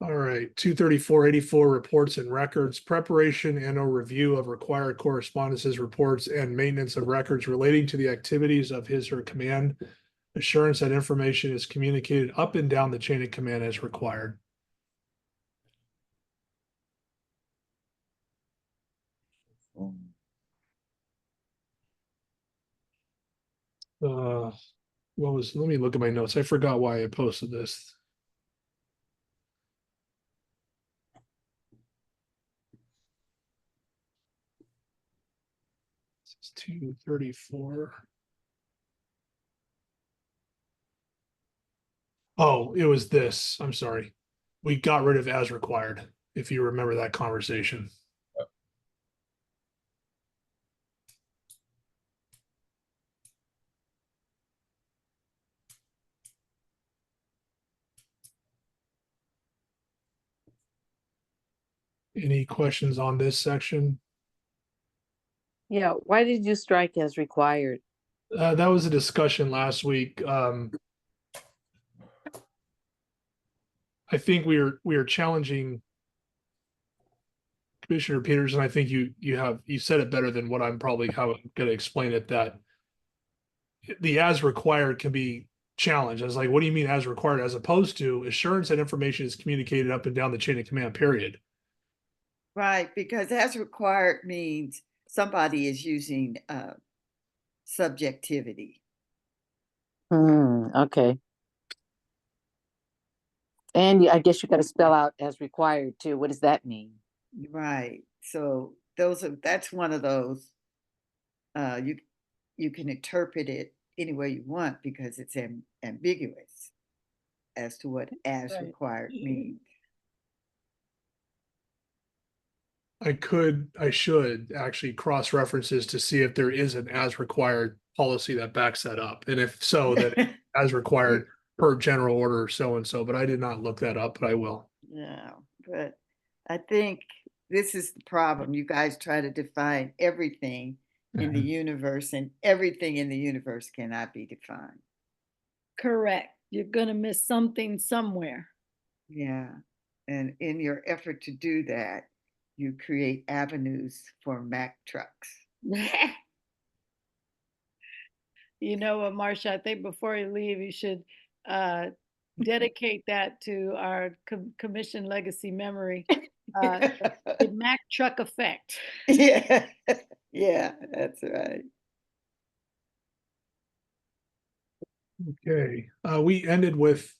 All right, 23484 reports and records, preparation and or review of required correspondences, reports, and maintenance of records relating to the activities of his or her command. Assurance that information is communicated up and down the chain of command as required. Let me look at my notes. I forgot why I posted this. This is 234. Oh, it was this. I'm sorry. We got rid of as required, if you remember that conversation. Any questions on this section? Yeah, why did you strike as required? That was a discussion last week. I think we are challenging Commissioner Peters, and I think you said it better than what I'm probably going to explain it, that the as required can be challenged. I was like, what do you mean as required, as opposed to assurance that information is communicated up and down the chain of command, period. Right, because as required means somebody is using subjectivity. Okay. And I guess you got to spell out as required too. What does that mean? Right. So that's one of those, you can interpret it any way you want because it's ambiguous as to what as required means. I should actually cross references to see if there is an as required policy that backs that up. And if so, that as required per general order so and so, but I did not look that up, but I will. Yeah, but I think this is the problem. You guys try to define everything in the universe, and everything in the universe cannot be defined. Correct. You're gonna miss something somewhere. Yeah. And in your effort to do that, you create avenues for Mack trucks. You know what, Marcia, I think before you leave, you should dedicate that to our commission legacy memory. The Mack truck effect. Yeah, yeah, that's right. Okay, we ended with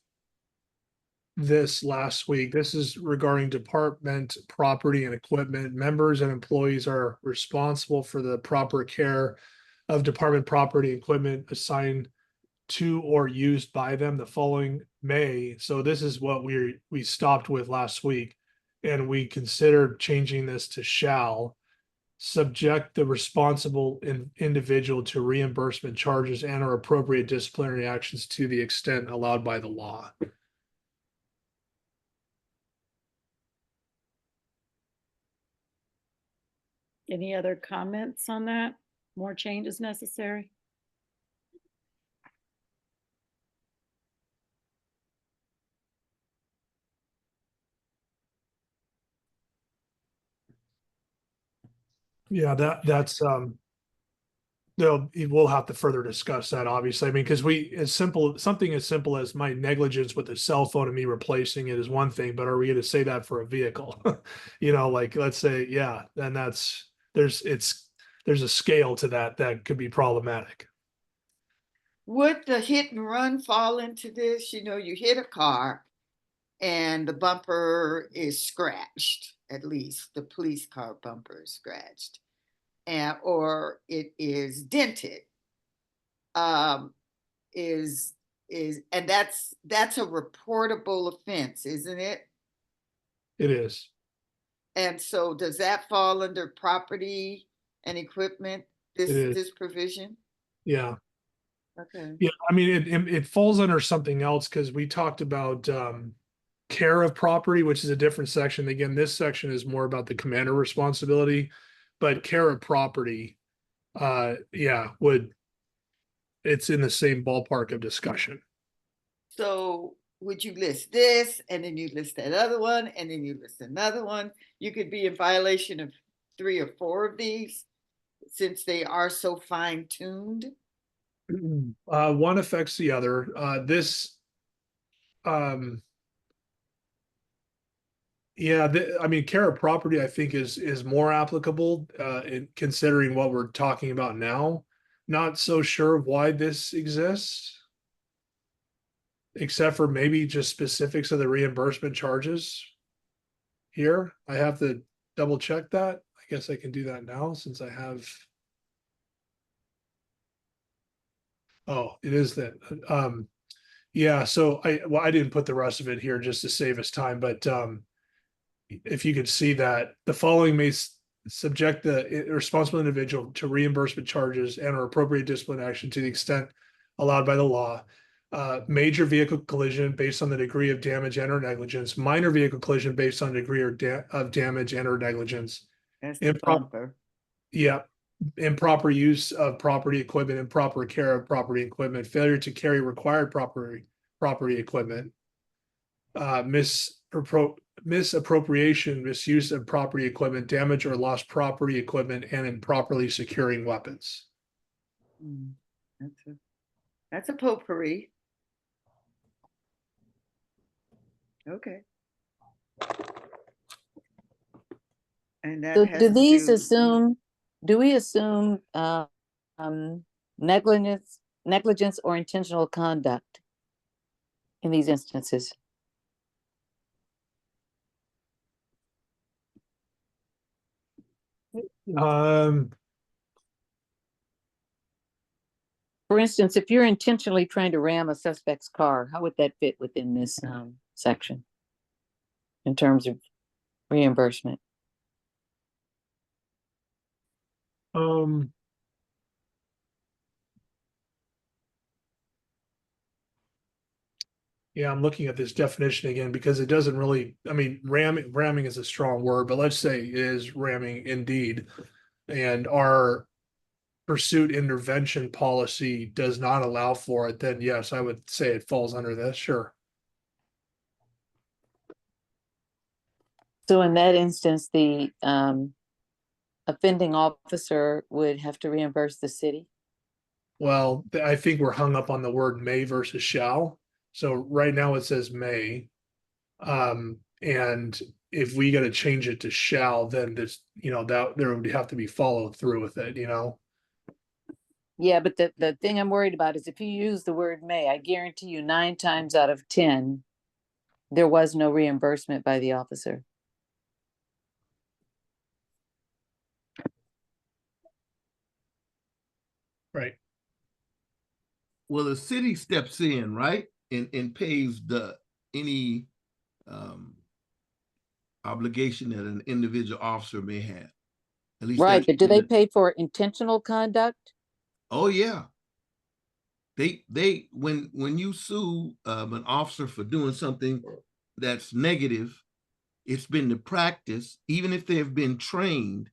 this last week. This is regarding department property and equipment. Members and employees are responsible for the proper care of department property and equipment assigned to or used by them the following May. So this is what we stopped with last week, and we considered changing this to shall subject the responsible individual to reimbursement charges and or appropriate disciplinary actions to the extent allowed by the law. Any other comments on that? More changes necessary? Yeah, that's we'll have to further discuss that, obviously. I mean, because something as simple as my negligence with a cell phone and me replacing it is one thing, but are we going to say that for a vehicle? You know, like let's say, yeah, then there's a scale to that could be problematic. Would the hit and run fall into this? You know, you hit a car and the bumper is scratched, at least the police car bumper is scratched, and or it is dented. Is and that's a reportable offense, isn't it? It is. And so does that fall under property and equipment, It is. this provision? Yeah. Okay. Yeah. I mean, it falls under something else because we talked about care of property, which is a different section. Again, this section is more about the commander responsibility, but care of property, yeah, it's in the same ballpark of discussion. So would you list this and then you list that other one and then you list another one? You could be in violation of 3 or 4 of these since they are so fine tuned. One affects the other. Yeah, I mean, care of property, I think is more applicable in considering what we're talking about now. Not so sure of why this exists, except for maybe just specifics of the reimbursement charges. Here, I have to double check that. I guess I can do that now since I have. Oh, it is that. Yeah, so I didn't put the rest of it here just to save us time, but if you could see that the following may subject the responsible individual to reimbursement charges and or appropriate discipline action to the extent allowed by the law. Major vehicle collision based on the degree of damage and or negligence, minor vehicle collision based on degree of damage and or negligence. That's the bumper. Yeah. Improper use of property equipment, improper care of property equipment, failure to carry required property equipment, misappropriation, misuse of property equipment, damage or lost property equipment, and improperly securing weapons. That's a potpourri. Okay. And that So has do to these do- assume, do we assume negligence or intentional conduct in these instances? For instance, if you're intentionally trying to ram a suspect's car, how would that fit within this section in terms of reimbursement? Yeah, I'm looking at this definition again because it doesn't really, I mean, ramming is a strong word, but let's say it is ramming indeed. And our pursuit intervention policy does not allow for it, then yes, I would say it falls under this, sure. So in that instance, the offending officer would have to reimburse the city? Well, I think we're hung up on the word may versus shall. So right now it says may. And if we got to change it to shall, then this, that there would have to be followed through with it, Yeah, but the thing I'm worried about is if you use the word may, I guarantee you 9 times out of 10, there was no reimbursement by the officer. Right. Well, the city steps in, right? And pays any obligation that an individual officer may have. At least right, but do they pay for intentional conduct? Oh yeah. When you sue an officer for doing something that's negative, it's been the practice, even if they have been trained,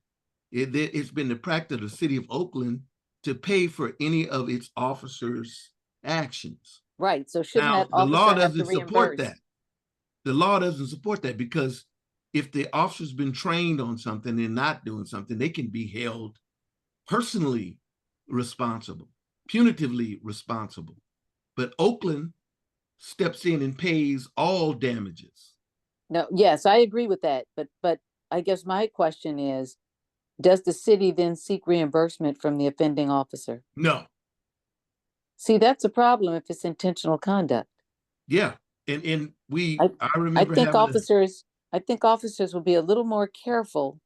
it's been the practice of the city of Oakland to pay for any of its officers' actions. Right. So shouldn't Now, that officer the law have to doesn't support reimburse? that. The law doesn't support that because if the officer's been trained on something and not doing something, they can be held personally responsible, punitively responsible. But Oakland steps in and pays all damages. No, yes, I agree with that. But I guess my question is, does the city then seek reimbursement from the offending officer? No. See, that's a problem if it's intentional conduct. Yeah. And I remember I think officers would be a little more careful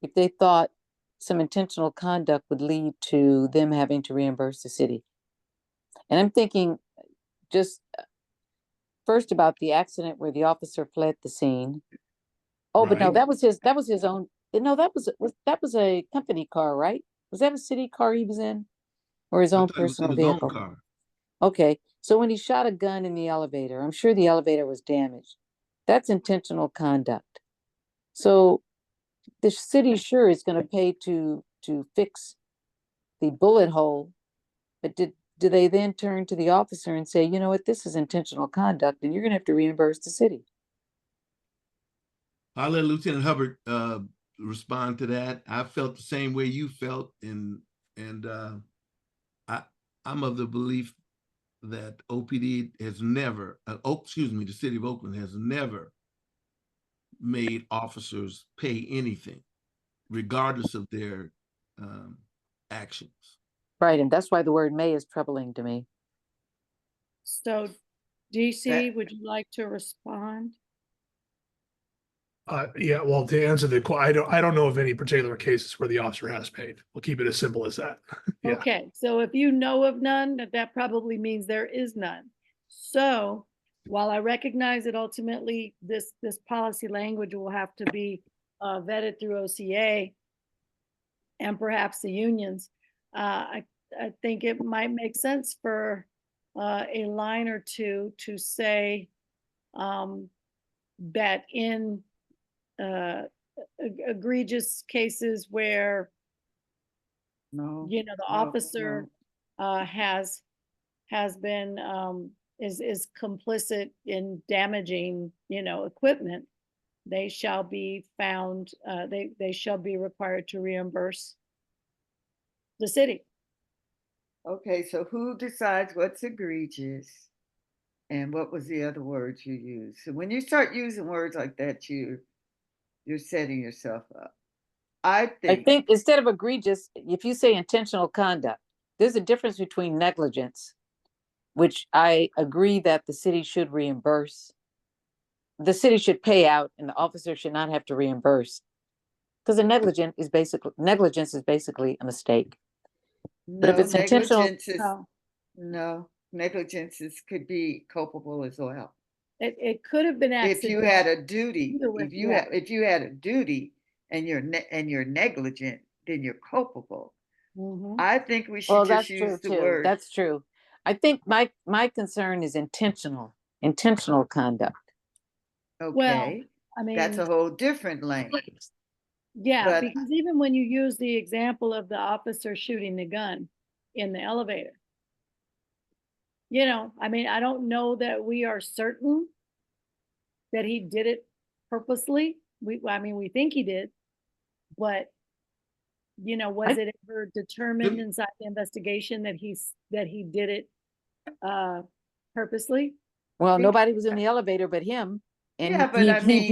if they thought some intentional conduct would lead to them having to reimburse the city. And I'm thinking just first about the accident where the officer fled the scene. Oh, but no, that was his own. No, that was a company car, right? Was that a city car he was in, or his own personal vehicle? Own car. Okay, so when he shot a gun in the elevator, I'm sure the elevator was damaged. That's intentional conduct. So the city sure is going to pay to fix the bullet hole, but do they then turn to the officer and say, you know what, this is intentional conduct, and you're going to have to reimburse the city? I'll let Lieutenant Hubbard respond to that. I felt the same way you felt, and I'm of the belief that OPD has never, the city of Oakland has never made officers pay anything, regardless of their actions. Right, and that's why the word may is troubling to me. So, DC, would you like to respond? Yeah, well, to answer the question, I don't know of any particular cases where the officer has paid. We'll keep it as simple as that. Yeah. Okay, so if you know of none, that probably means there is none. So while I recognize that ultimately this policy language will have to be vetted through OCA and perhaps the unions, I think it might make sense for a line or two to say that in egregious cases where the officer has been is complicit in damaging equipment, they shall be found they shall be required to reimburse the city. Okay, so who decides what's egregious? And what was the other words you used? So when you start using words like that, you're setting yourself up. I think instead of egregious, if you say intentional conduct, there's a difference between negligence, which I agree that the city should reimburse. The city should pay out and the officer should not have to reimburse. Because negligence is basically a mistake. But if it's intentional, negligence could be culpable as well. It could have been accidental. If you had a duty, if you had a duty and you're negligent, then you're culpable. Mhm. I think we should Well, just that's true use the too. word. That's true. I think my concern is intentional conduct. Okay, I that's mean, a whole different lane. yeah, but- because even when you use the example of the officer shooting the gun in the elevator, you know, I mean, I don't know that we are certain that he did it purposely. I mean, we think he did, but you know, was it ever determined inside the investigation that he did it purposely? Well, Think- nobody was in the elevator but him. And Yeah, but I mean-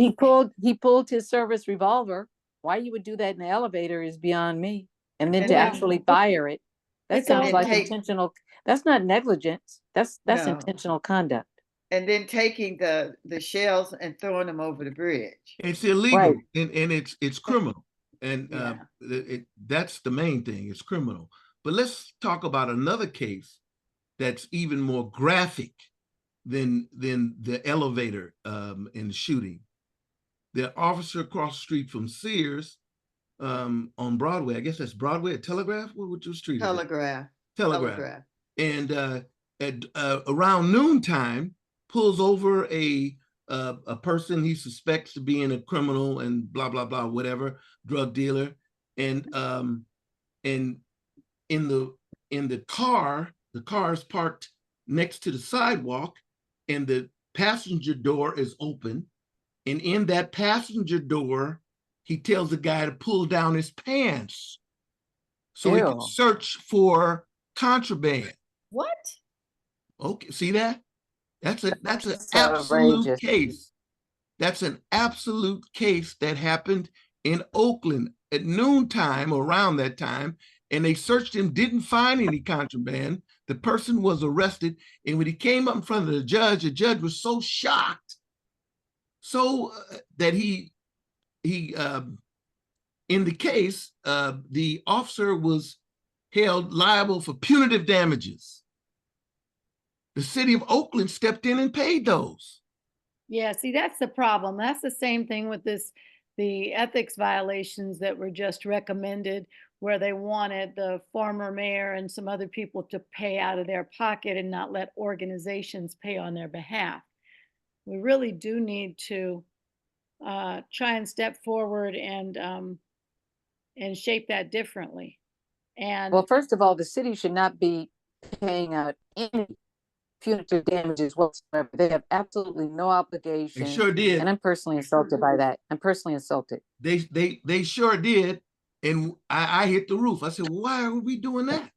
he pulled his service revolver. Why you would do that in the elevator is beyond me. And then And to then- actually fire it, that It's all sounds like take- intentional. That's not negligence. That's No. intentional conduct. And then taking the shells and throwing them over the bridge. It's illegal Right. and it's criminal. And Yeah. that's the main thing, it's criminal. But let's talk about another case that's even more graphic than the elevator in the shooting. The officer across the street from Sears on Broadway, I guess that's Broadway at Telegraph? What street is it? Telegraph. And at around noontime, pulls over a person he suspects to be a criminal and blah blah blah, whatever, drug dealer, and in the car is parked next to the sidewalk, and the passenger door is open, and in that passenger door, he tells the guy to pull down his pants so he can Ew. search for contraband. What? Okay, see that? That's an That's absolute outrageous. case. That's an absolute case that happened in Oakland at noontime or around that time, and they searched him, didn't find any contraband. The person was arrested, and when he came up in front of the judge was so shocked, that he in the case, the officer was held liable for punitive damages. The city of Oakland stepped in and paid those. Yeah, see, that's the problem. That's the same thing with the ethics violations that were just recommended, where they wanted the former mayor and some other people to pay out of their pocket and not let organizations pay on their behalf. We really do need to try and step forward and shape that differently. And Well, first of all, the city should not be paying out any punitive damages whatsoever. They have absolutely no obligation. They sure did. And I'm personally insulted by that. I'm personally insulted. They sure did. And I hit the roof. I said, why are we doing that?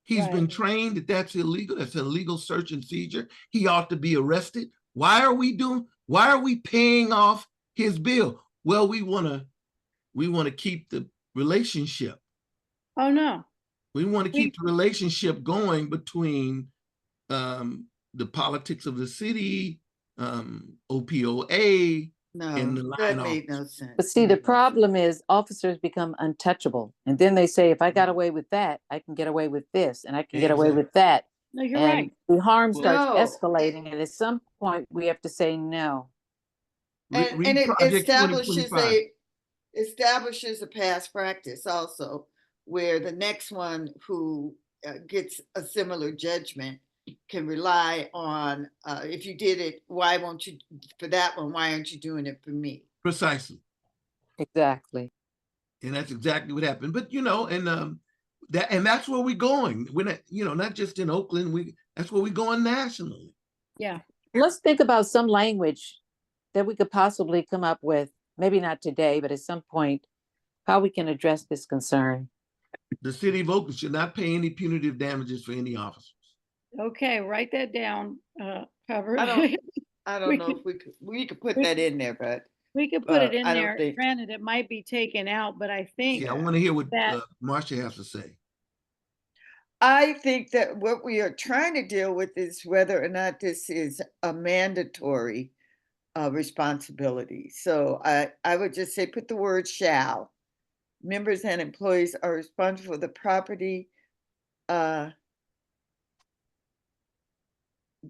He's Right. been trained that that's illegal. That's an illegal search and seizure. He ought to be arrested. Why are we paying off his bill? Well, we want to keep the relationship. oh no, We want to keep the relationship going between the politics of the city, OPOA, No, and the line that made no officers. sense. But see, the problem is officers become untouchable. And then they say, if I got away with that, I can get away with this, and I can get away Exactly. with that. no, you're And right. the harm Well, starts No. escalating. And at some point, we have to say no. And Read it Project establishes 2025. establishes a past practice also, where the next one who gets a similar judgment can rely on, if you did it, why won't you, for that one, why aren't you doing it for me? Precisely. Exactly. And that's exactly what happened. But that's where we're going. We're not, not just in Oakland, that's where we're going nationally. Yeah. Let's think about some language that we could possibly come up with, maybe not today, but at some point, how we can address this concern. The city of Oakland should not pay any punitive damages for any officers. Okay, write that down, cover. I don't know if we could put that in there, but We could put it in I don't there. think- Granted, it might be taken out, but I think See, I want to hear what that- Marcia has to say. I think that what we are trying to deal with is whether or not this is a mandatory responsibility. So I would just say, put the word shall. Members and employees are responsible for the property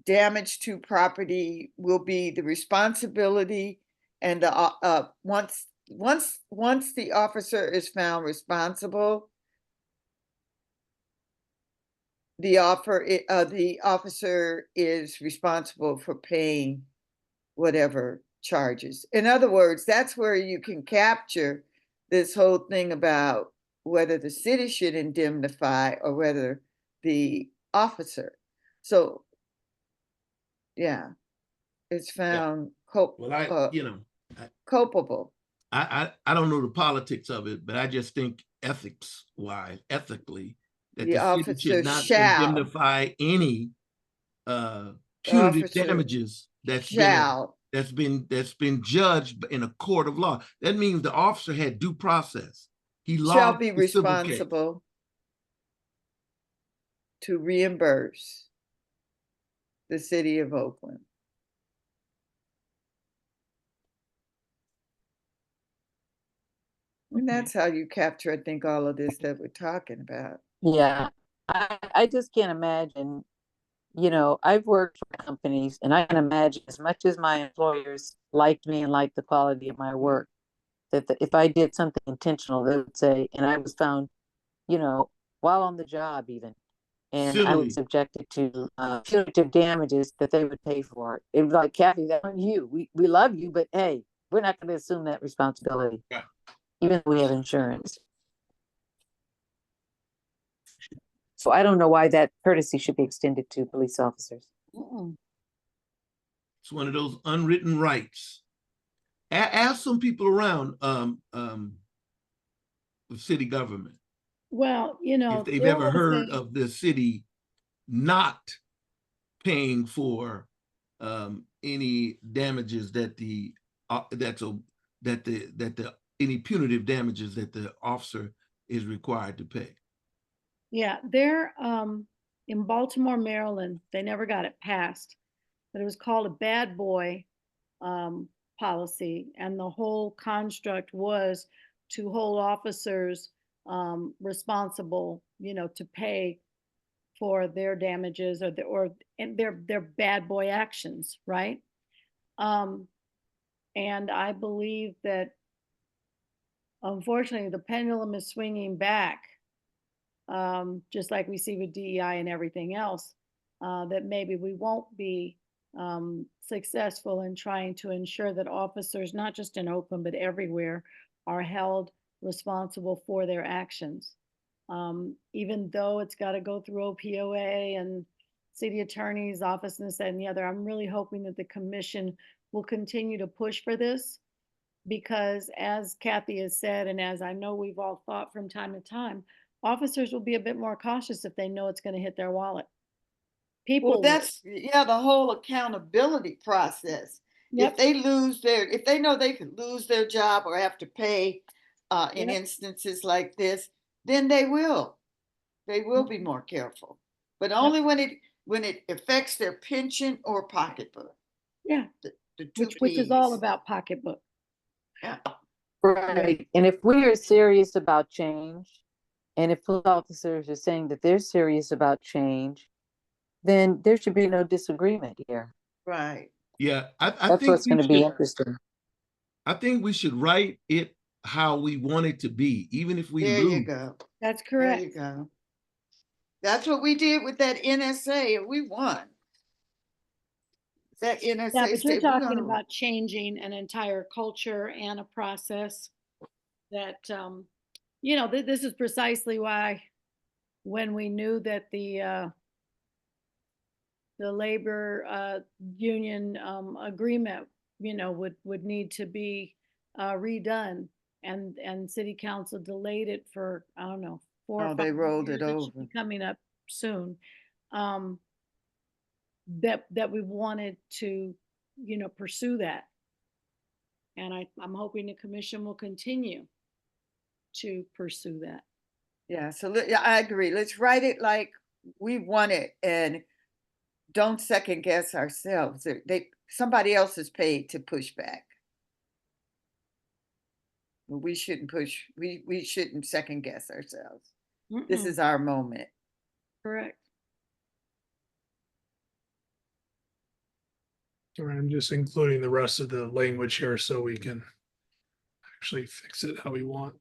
damage to property will be the responsibility, and the once once the officer is found responsible, the officer is responsible for paying whatever charges. In other words, that's where you can capture this whole thing about whether the city should indemnify or whether the officer. So, yeah, it's found Well, culpable. I don't know the politics of it, but I just think ethically, that The the city officer should not shall. indemnify any The punitive officer damages that's shall. been judged in a court of law. That means the officer had due process. He Shall lost be the civil case. responsible to reimburse the city of Oakland. And that's how you capture, I think, all of this that we're talking about. Yeah, I just can't imagine, you know, I've worked for companies and I can imagine as much as my employers liked me and liked the quality of my work, that if I did something intentional, they would say, and I was found, you know, while on the job even, and I was Civilly. subjected to punitive damages that they would pay for. It was like, Kathy, that's on you. We love you, but hey, we're not going to assume that responsibility, Yeah. even though we have insurance. So I don't know why that courtesy should be extended to police officers. It's one of those unwritten rights. Ask some people around the city government. Well, you know, If they've there ever was heard a- of the city not paying for any damages that any punitive damages that the officer is required to pay. Yeah, they're in Baltimore, Maryland. They never got it passed, but it was called a bad boy policy, and the whole construct was to hold officers responsible, you know, to pay for their damages or their bad boy actions, right? And I believe that unfortunately the pendulum is swinging back, just like we see with DEI and everything else, that maybe we won't be successful in trying to ensure that officers, not just in Oakland, but everywhere, are held responsible for their actions. Even though it's got to go through OPOA and city attorney's office and this and the other, I'm really hoping that the commission will continue to push for this, because as Kathy has said, and as I know we've all thought from time to time, officers will be a bit more cautious if they know it's going to hit their wallet. People Well, that's, yeah, the whole accountability process. Yep. If they know they could lose their job or have to pay in Yep. instances like this, then they will be more careful. But only when it affects their pension or pocketbook. Yeah. The two which is all Ps. about pocketbook. Yeah. Right. And if we are serious about change, and if police officers are saying that they're serious about change, then there should be no disagreement here. Right. Yeah, I That's think what's going to be interesting. I think we should write it how we want it to be, even if we There lose. you go. That's correct. There you go. That's what we did with that NSA, and we won. That NSA Yeah, but you're said, talking about changing an entire culture and a process that, you know, this is precisely why when we knew that the labor union agreement, you know, would need to be redone, and city council delayed it for, I don't know, 4 or 5 they rolled years. it It should be over. coming up soon. That we wanted to, you know, pursue that. And I'm hoping the commission will continue to pursue that. Yeah, so I agree. Let's write it like we want it and don't second guess ourselves. Somebody else is paid to push back. We shouldn't push. We shouldn't second guess ourselves. This is our moment. Correct. Sorry, I'm just including the rest of the language here so we can actually fix it how we want.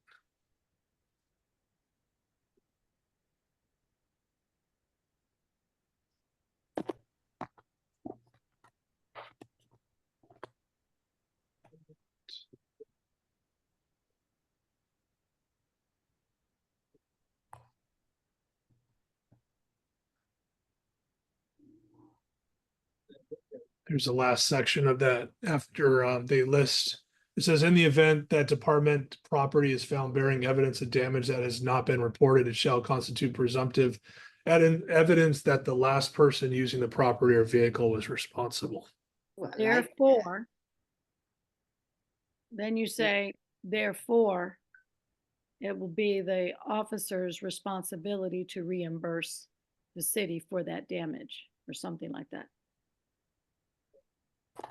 There's the last section of that after they list. It says, in the event that department property is found bearing evidence of damage that has not been reported, it shall constitute presumptive evidence that the last person using the property or vehicle was responsible. Well, I like that. Therefore, then you say, therefore, it will be the officer's responsibility to reimburse the city for that damage or something like that.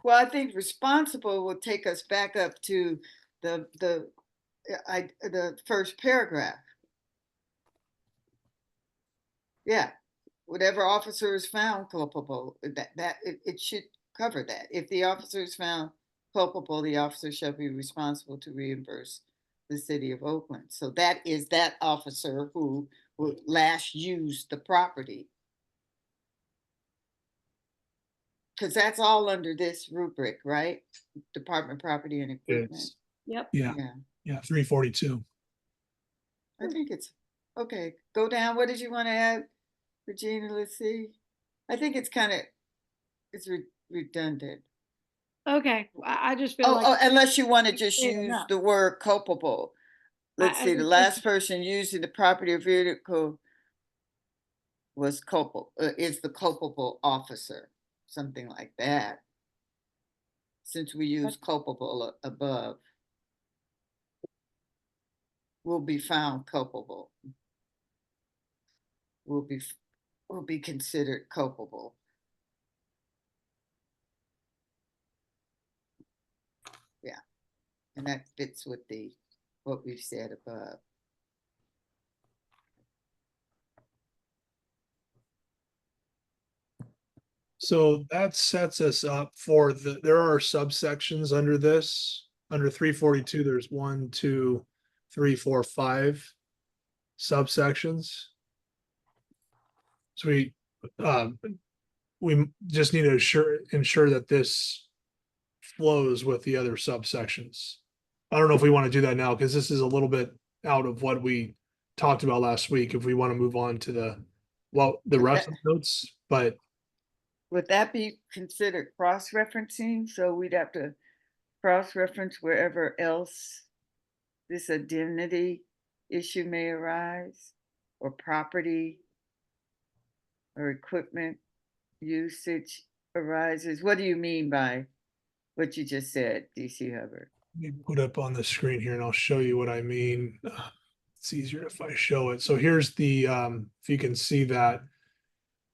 Well, I think responsible will take us back up to the first paragraph. Yeah, whatever officer is found culpable, it should cover that. If the officer is found culpable, the officer shall be responsible to reimburse the city of Oakland. So that is that officer who will last use the property. Because that's all under this rubric, right? Department property and equipment. It's, Yep. yeah, 342. I think it's okay. Go down. What did you want to add, Regina? Let's see. I think it's kind of redundant. Okay, I just feel like. Oh, unless you want to just Fair use enough. the word culpable. Let's see. The just last person using the property or vehicle was culpable. Is the culpable officer, something like that. Since we use culpable above, will be found culpable. Will be considered culpable. Yeah, and that fits with what we've said above. So that sets us up for there are subsections under this. Under 342, there's 1, 2, 3, 4, 5 subsections. So we just need to ensure that this flows with the other subsections. I don't know if we want to do that now because this is a little bit out of what we talked about last week. If we want to move on to the rest of the notes, but would that be considered cross-referencing? So we'd have to cross-reference wherever else this indemnity issue may arise, or property or equipment usage arises. What do you mean by what you just said, DC Hubbard? Let me put up on the screen here and I'll show you what I mean. It's easier if I show it. So here's the, if you can see that,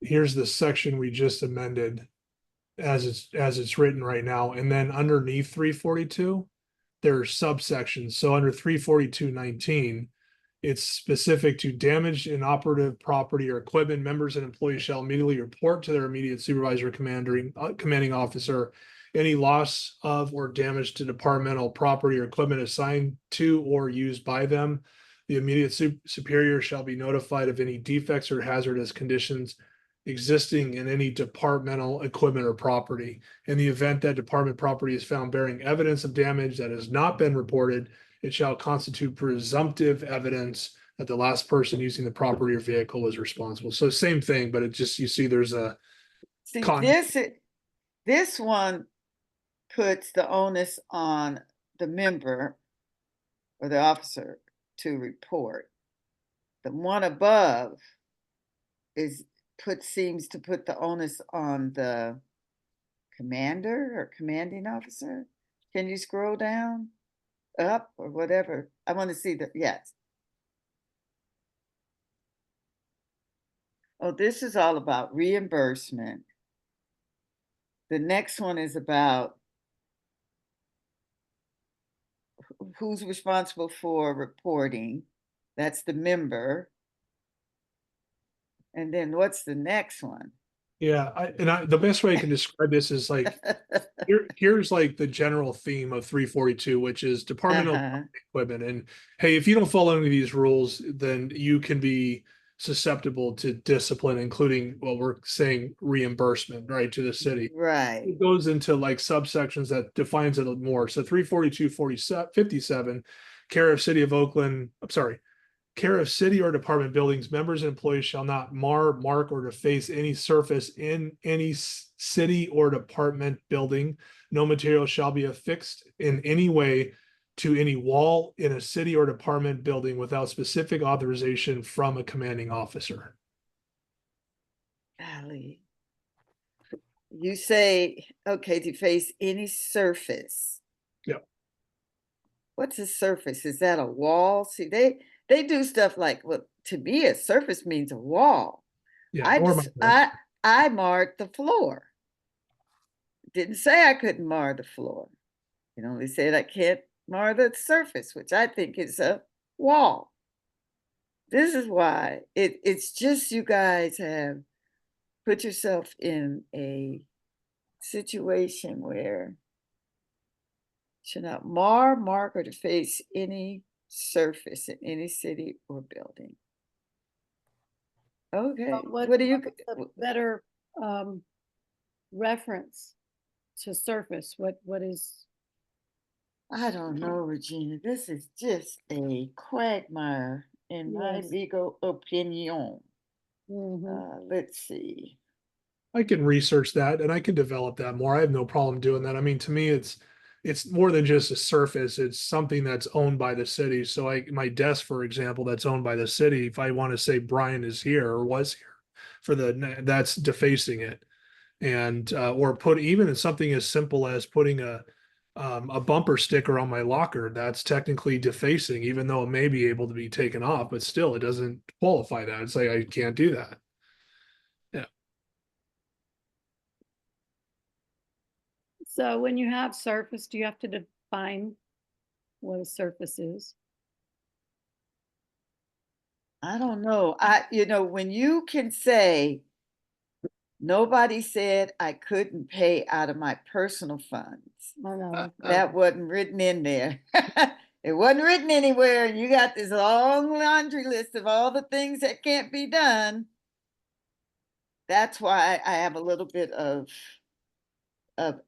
here's the section we just amended as it's written right now. And then underneath 342, there are subsections. So under 342.19, it's specific to damaged inoperative property or equipment. Members and employees shall immediately report to their immediate supervisor, commanding officer, any loss of or damage to departmental property or equipment assigned to or used by them. The immediate superior shall be notified of any defects or hazardous conditions existing in any departmental equipment or property. In the event that department property is found bearing evidence of damage that has not been reported, it shall constitute presumptive evidence that the last person using the property or vehicle was responsible. So same thing, but it just, you see there's a. See, this one puts the onus on the member or the officer to report. The one above seems to put the onus on the commander or commanding officer. Can you scroll down, up, or whatever? I want to see that. Yes. Oh, this is all about reimbursement. The next one is about who's responsible for reporting. That's the member. And then what's the next one? Yeah, the best way I can describe this is like Here's like the general theme of 342, which is Department of Equipment. And hey, if you don't follow any of these rules, then you can be susceptible to discipline, including what we're saying reimbursement, right, to the city. Right. It goes into like subsections that defines it more. So 342-57, care of City of Oakland, I'm sorry, care of city or department buildings, members and employees shall not mar, mark, or deface any surface in any city or department building. No material shall be affixed in any way to any wall in a city or department building without specific authorization from a commanding officer. Golly. You say, okay, to face any surface. Yep. What's a surface? Is that a wall? See, they do stuff like, well, to me, a surface means a wall. Yeah, I marked the floor. Didn't say I couldn't mar the floor. It only said I can't mar the surface, which I think is a wall. This is why it's just you guys have put yourself in a situation where should not mar, mark, or deface any surface in any city or building. Okay, what do you? Better reference to surface. What is? I don't know, Regina. This is just a quagmire, in my legal opinion. Let's see. I can research that and I can develop that more. I have no problem doing that. I mean, to me, it's more than just a surface. It's something that's owned by the city. So my desk, for example, that's owned by the city. If I want to say Brian is here or was here for that's defacing it. And, or put even something as simple as putting a bumper sticker on my locker, that's technically defacing, even though it may be able to be taken off, but still it doesn't qualify that. It's like, I can't do that. Yeah. So when you have surface, do you have to define what a surface is? I don't know. When you can say, nobody said I couldn't pay out of my personal funds. That wasn't written in there. It wasn't written anywhere. And you got this long laundry list of all the things that can't be done. That's why I have a little bit of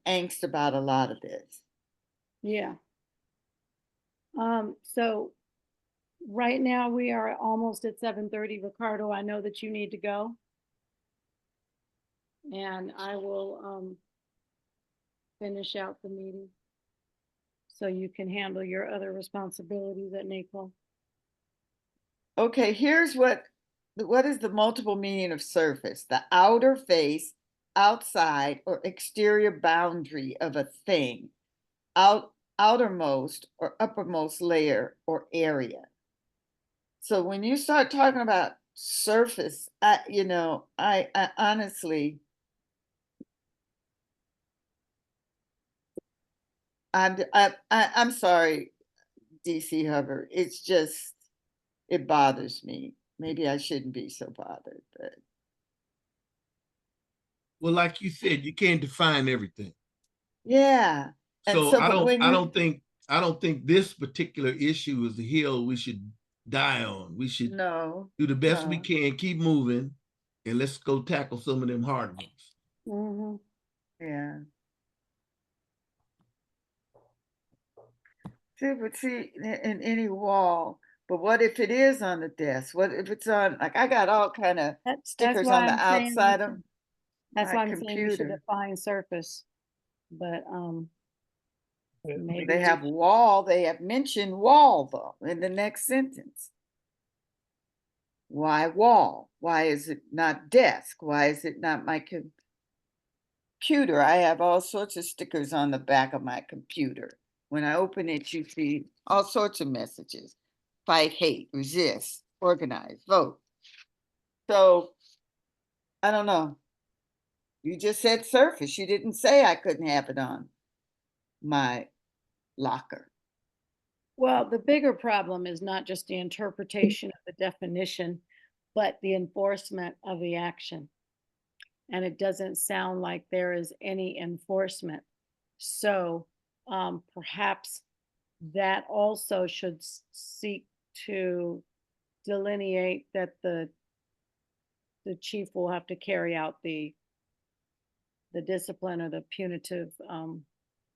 angst about a lot of this. Yeah. So right now we are almost at 7:30. Ricardo, I know that you need to go. And I will finish out the meeting so you can handle your other responsibilities at NACO. Okay, here's what is the multiple meaning of surface? The outer face, outside, or exterior boundary of a thing, outermost or uppermost layer or area. So when you start talking about surface, I honestly, I'm sorry, DC Hubbard. It's just, it bothers me. Maybe I shouldn't be so bothered, but. Well, like you said, you can't define everything. Yeah. So I don't think this particular issue is the hill we should die on. We should do the best we can, keep moving, and let's go tackle some of them hard ones. Yeah. See, in any wall, but what if it is on the desk? What if it's on, like, I got all kind of stickers on the outside of that's why I'm computer. saying you should define surface, but maybe they have wall. They have mentioned wall though in the next sentence. Why wall? Why is it not desk? Why is it not my computer? I have all sorts of stickers on the back of my computer. When I open it, you see all sorts of messages: fight, hate, resist, organize, vote. So I don't know. You just said surface. You didn't say I couldn't have it on my locker. Well, the bigger problem is not just the interpretation of the definition, but the enforcement of the action. And it doesn't sound like there is any enforcement So perhaps that also should seek to delineate that the chief will have to carry out the discipline or the punitive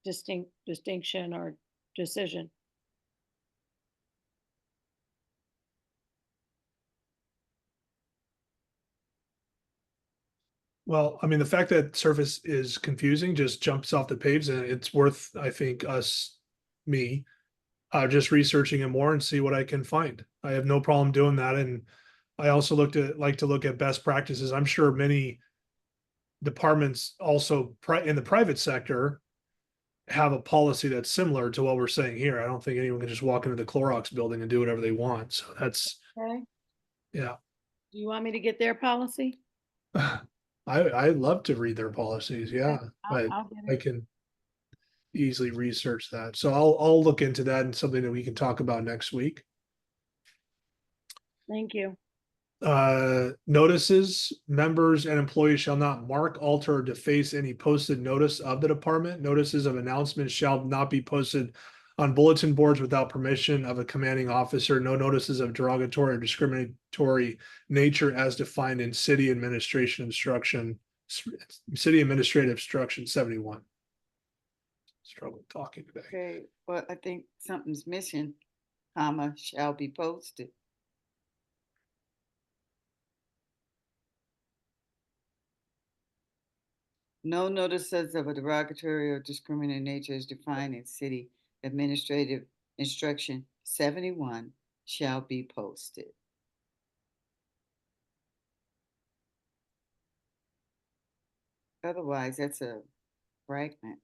distinction or decision. Well, I mean, the fact that surface is confusing just jumps off the page, and it's worth, I think, me, just researching it more and see what I can find. I have no problem doing that, and I also like to look at best practices. I'm sure many departments also in the private sector have a policy that's similar to what we're saying here. I don't think anyone can just walk into the Clorox building and do whatever they want. So that's, Okay. yeah. Do you want me to get their policy? I love to read their policies. Yeah, but I'll get I it. can easily research that. So I'll look into that and something that we can talk about next week. Thank you. Notices, members and employees shall not mark, alter, or deface any posted notice of the department. Notices of announcements shall not be posted on bulletin boards without permission of a commanding officer. No notices of derogatory or discriminatory nature as defined in City Administrative Instruction 71. Struggle talking today. Okay, well, I think something's missing, comma, shall be posted. No notices of a derogatory or discriminatory nature as defined in City Administrative Instruction 71 shall be posted. Otherwise, that's a fragment.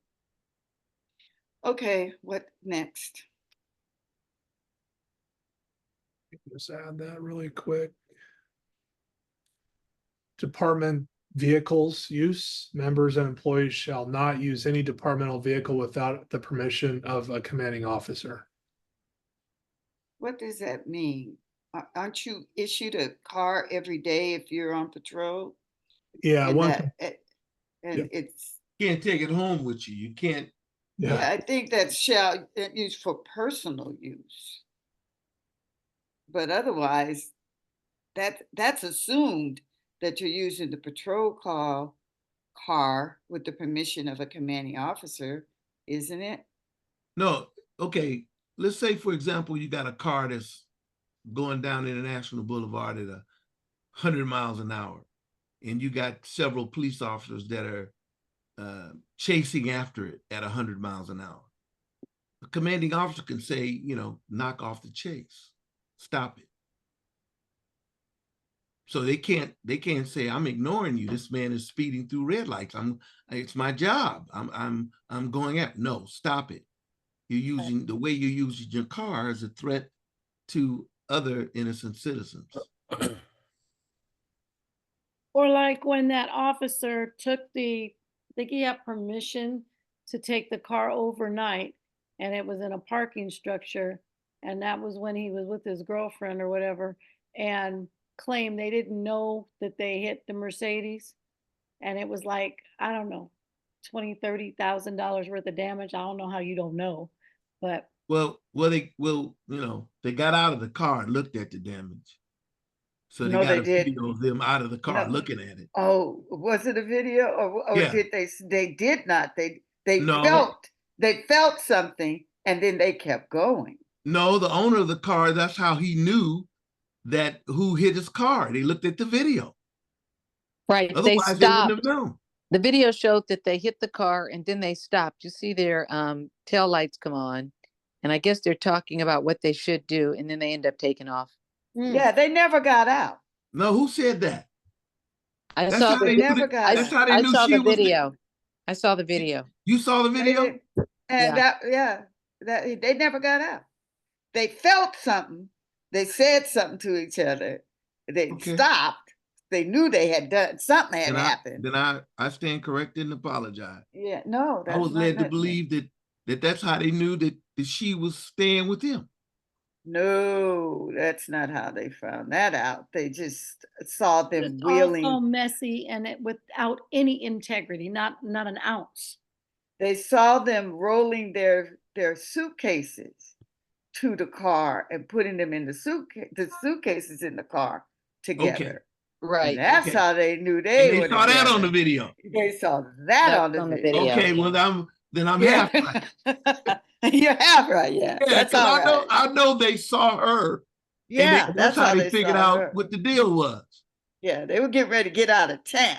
Okay, what next? Just add that really quick. Department vehicles use. Members and employees shall not use any departmental vehicle without the permission of a commanding officer. What does that mean? Aren't you issued a car every day if you're on patrol? Yeah, And it's You can't take it home with you. You can't. yeah, I think that shall used for personal use. But otherwise, that's assumed that you're using the patrol car with the permission of a commanding officer, isn't it? No, okay. Let's say, for example, you got a car that's going down International Boulevard at 100 miles an hour, and you got several police officers that are chasing after it at 100 miles an hour. The commanding officer can say, you know, knock off the chase, stop it. So they can't say, I'm ignoring you. This man is speeding through red lights. It's my job. I'm going at. No, stop it. You're using the way you use your car as a threat to other innocent citizens. Or like when that officer took I think he had permission to take the car overnight, and it was in a parking structure, and that was when he was with his girlfriend or whatever, and claimed they didn't know that they hit the Mercedes, and it was like, I don't know, $20,000-$30,000 worth of damage. I don't know how you don't know, but they got out of the car and looked at the damage. So they No, got they a video of them out of the car looking at it. Oh, was it a video, or Yeah. did they did not? They No. felt something, and then they kept going. No, the owner of the car, that's how he knew that who hit his car. They looked at the video. Right. Otherwise, They they wouldn't have stopped. known. The video showed that they hit the car and then they stopped. You see their tail lights come on. And I guess they're talking about what they should do, and then they end up taking off. Yeah, they never got out. No, who said that? I That's saw how they the knew never that- got that's it. how they I knew saw she the was there. video. I saw the video. You saw the They video? didn't- and Yeah. that they never got out. They felt something. They said something to each other. They Okay. stopped. They knew they had done something had happened. Then I stand corrected and apologize. Yeah, no, I that's was not led to nothing. believe that's how they knew that she was staying with him. No, that's not how they found that out. They just saw them it's wheeling. also messy and it without any integrity, not an ounce. They saw them rolling their suitcases to the car and putting them in the suitcases in the car together. Right. And that's Okay. how they knew And they they were saw that on the together. video. They saw that That's on the video. Okay, well, I'm Yeah. half right. You're half right, yeah. Yeah, That's because all right. I know they saw her. And Yeah, that's how they figured saw out her. what the deal was. Yeah, they were getting ready to get out of town.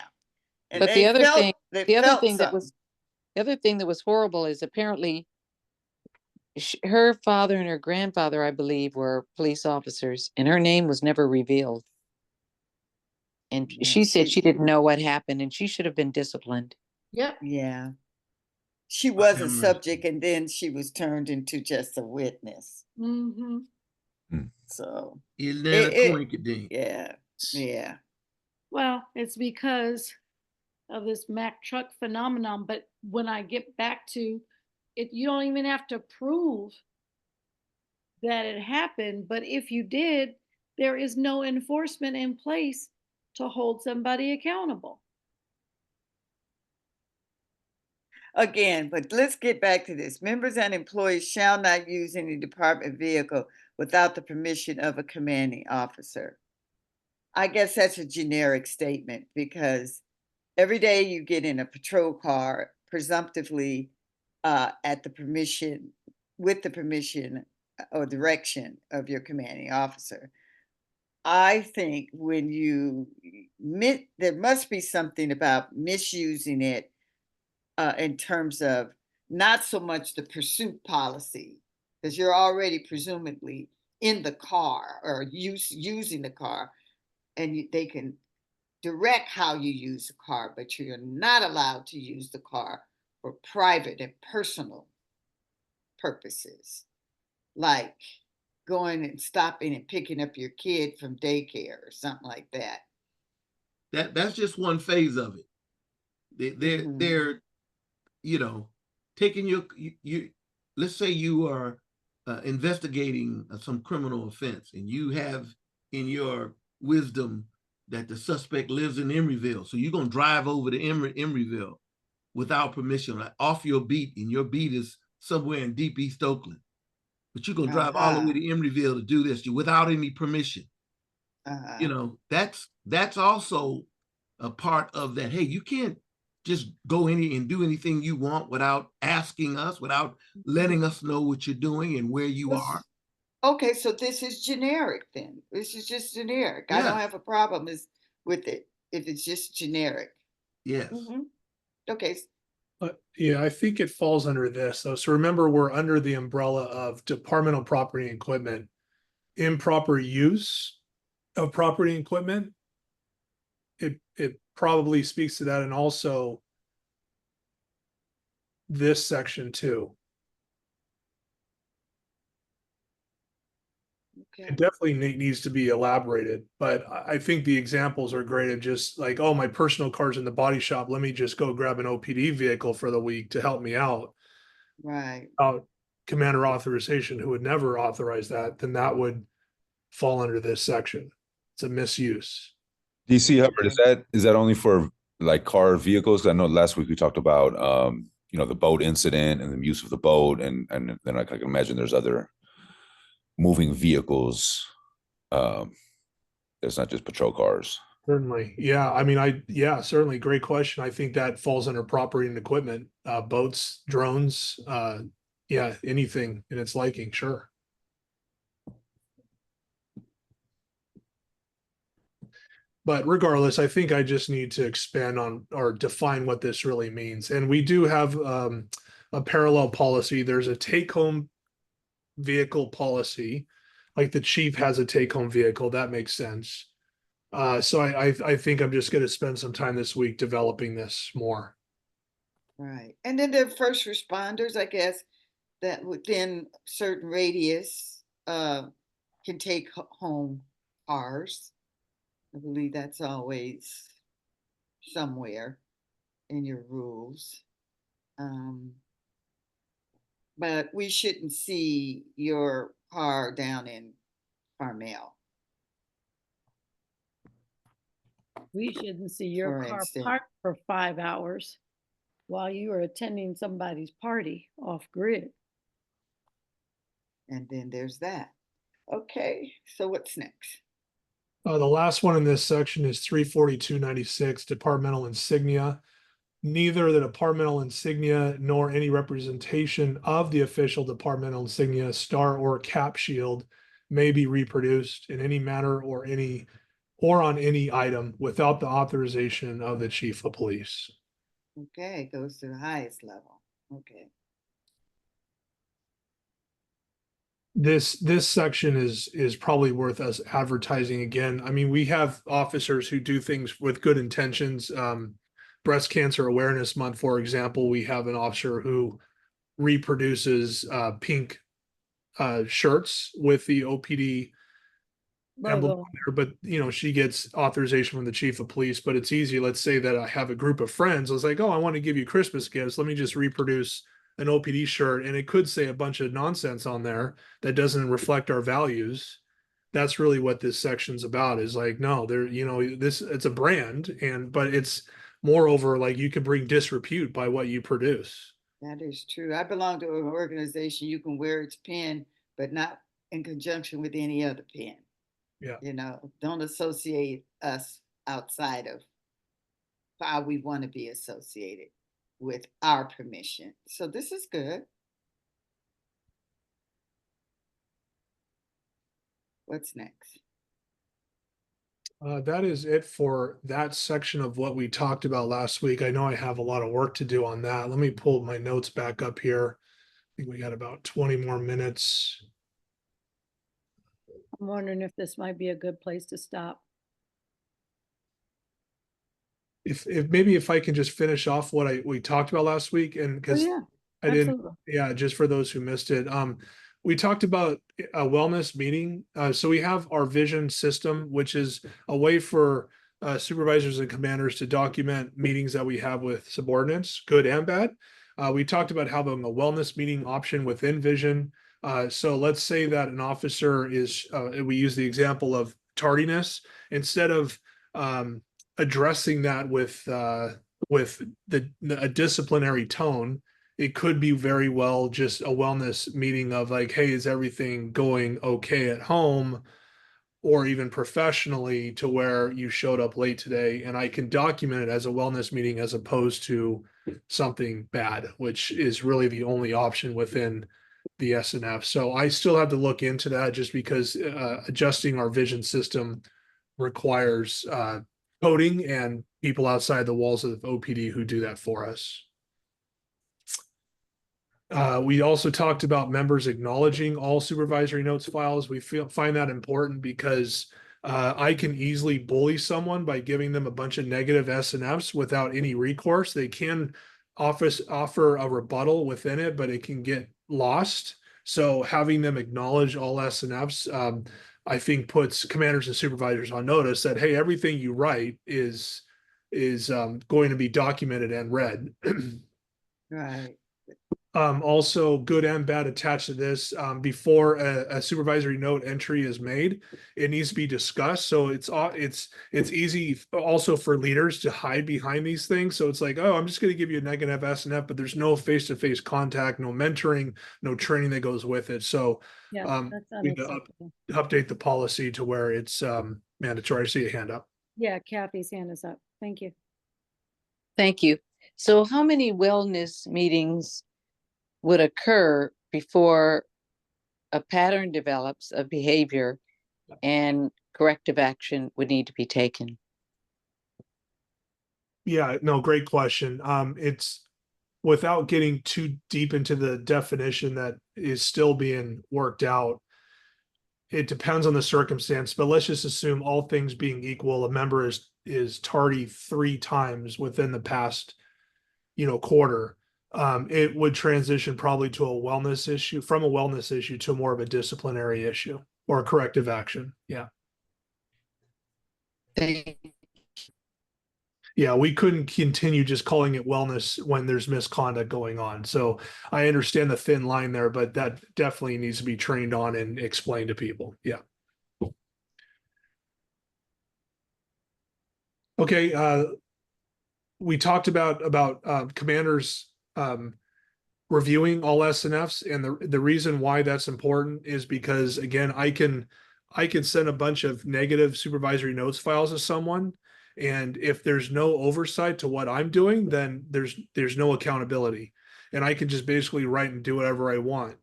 And But the other thing, they the other felt thing that was, the other thing that was horrible is apparently her father and her grandfather, I believe, were police officers, and her name was never revealed. And Yeah, she said she didn't know what happened, and she should have been disciplined. Yep. Yeah. She was a have mercy. subject and then she was turned into just a witness. Mm-hmm. So Isn't that a coinkydink? yeah, yeah. Well, it's because of this Mack truck phenomenon. But when I get back to it, you don't even have to prove that it happened. But if you did, there is no enforcement in place to hold somebody accountable. Again, but let's get back to this. Members and employees shall not use any department vehicle without the permission of a commanding officer. I guess that's a generic statement because every day you get in a patrol car, presumptively at the permission, with the permission or direction of your commanding officer. I think when there must be something about misusing it in terms of not so much the pursuit policy, because you're already presumably in the car or using the car, and they can direct how you use the car, but you're not allowed to use the car for private and personal purposes, like going and stopping and picking up your kid from daycare or something like that. That's just one phase of it. They're taking you. Let's say you are investigating some criminal offense, and you have in your wisdom that the suspect lives in Emeryville, so you're gonna drive over to Emeryville without permission, like off your beat, and your beat is somewhere in deep East Oakland, but you're gonna drive all the way to Emeryville to do this without any permission. That's also a part of that. Hey, you can't just go in and do anything you want without asking us, without letting us know what you're doing and where you are. Okay, so this is generic then. This is just generic. I don't have a problem with it if it's just generic. Yes. Okay. Yeah, I think it falls under this though. So remember, we're under the umbrella of departmental property and equipment. Improper use of property and equipment. It probably speaks to that, and also this section too. Okay. It definitely needs to be elaborated, but I think the examples are great of just like, oh, my personal car's in the body shop. Let me just go grab an OPD vehicle for the week to help me out. Right. Commander authorization, who would never authorize that, then that would fall under this section. It's a misuse. DC Hubbard, is that only for like car vehicles? I know last week we talked about the boat incident and the use of the boat, and then I can imagine there's other moving vehicles. It's not just patrol cars. Certainly. Yeah. I mean, certainly. Great question. I think that falls under property and equipment, boats, drones, anything in its liking. Sure. But regardless, I think I just need to expand on or define what this really means. And we do have a parallel policy. There's a take-home vehicle policy, like the chief has a take-home vehicle. That makes sense. So I think I'm just going to spend some time this week developing this more. Right. And then the first responders, I guess, that within certain radius can take home cars. I believe that's always somewhere in your rules. But we shouldn't see your car down in Carmel. We shouldn't see your For car instance. parked for 5 hours. while you were attending somebody's party off grid. And then there's that. Okay, so what's next? The last one in this section is 34296, departmental insignia. Neither the departmental insignia nor any representation of the official departmental insignia, star or cap shield may be reproduced in any manner or on any item without the authorization of the chief of police. Okay, goes to the highest level. Okay. This section is probably worth us advertising again. I mean, we have officers who do things with good intentions. Breast Cancer Awareness Month, for example, we have an officer who reproduces pink shirts with the OPD emblem Logo. on there, but you know, she gets authorization from the chief of police. But it's easy. Let's say that I have a group of friends. I was like, oh, I want to give you Christmas gifts. Let me just reproduce an OPD shirt, and it could say a bunch of nonsense on there that doesn't reflect our values. That's really what this section's about, is like, no, there, you know, this, it's a brand, but it's moreover, like, you can bring disrepute by what you produce. That is true. I belong to an organization, you can wear its pin, but not in conjunction with any other pin. Yeah. You know, don't associate us outside of how we want to be associated with our permission. So this is good. What's next? That is it for that section of what we talked about last week. I know I have a lot of work to do on that. Let me pull my notes back up here. I think we got about 20 more minutes. I'm wondering if this might be a good place to stop. If maybe if I can just finish off what we talked about last week, and Oh, because yeah, I didn't, absolutely. yeah, just for those who missed it. We talked about a wellness meeting. So we have our vision system, which is a way for supervisors and commanders to document meetings that we have with subordinates, good and bad. We talked about having a wellness meeting option within vision. So let's say that an officer is, we use the example of tardiness. Instead of addressing that with a disciplinary tone, it could be very well just a wellness meeting of like, hey, is everything going okay at home or even professionally, to where you showed up late today, and I can document it as a wellness meeting as opposed to something bad, which is really the only option within the SNF. So I still have to look into that, just because adjusting our vision system requires coding and people outside the walls of OPD who do that for us. We also talked about members acknowledging all supervisory notes files. We find that important because I can easily bully someone by giving them a bunch of negative SNFs without any recourse. They can offer a rebuttal within it, but it can get lost. So having them acknowledge all SNFs, I think, puts commanders and supervisors on notice that, hey, everything you write is going to be documented and read. Right. Also, good and bad attached to this. Before a supervisory note entry is made, it needs to be discussed. So it's easy also for leaders to hide behind these things. So it's like, oh, I'm just going to give you a negative SNF, but there's no face-to-face contact, no mentoring, no training that goes with it. So Yeah, that's we need to unacceptable. update the policy to where it's mandatory. I see a hand up. Yeah, Kathy's hand is up. Thank you. Thank you. So how many wellness meetings would occur before a pattern develops of behavior and corrective action would need to be taken? Yeah, no, great question. It's, without getting too deep into the definition that is still being worked out, it depends on the circumstance, but let's just assume, all things being equal, a member is tardy 3 times within the past, quarter. It would transition probably to a wellness issue, from a wellness issue to more of a disciplinary issue or a corrective action. Yeah. Yeah, we couldn't continue just calling it wellness when there's misconduct going on. So I understand the thin line there, but that definitely needs to be trained on and explained to people. Yeah. Okay. we talked about commanders reviewing all SNFs, and the reason why that's important is because, again, I can send a bunch of negative supervisory notes files to someone, and if there's no oversight to what I'm doing, then there's no accountability, and I can just basically write and do whatever I want.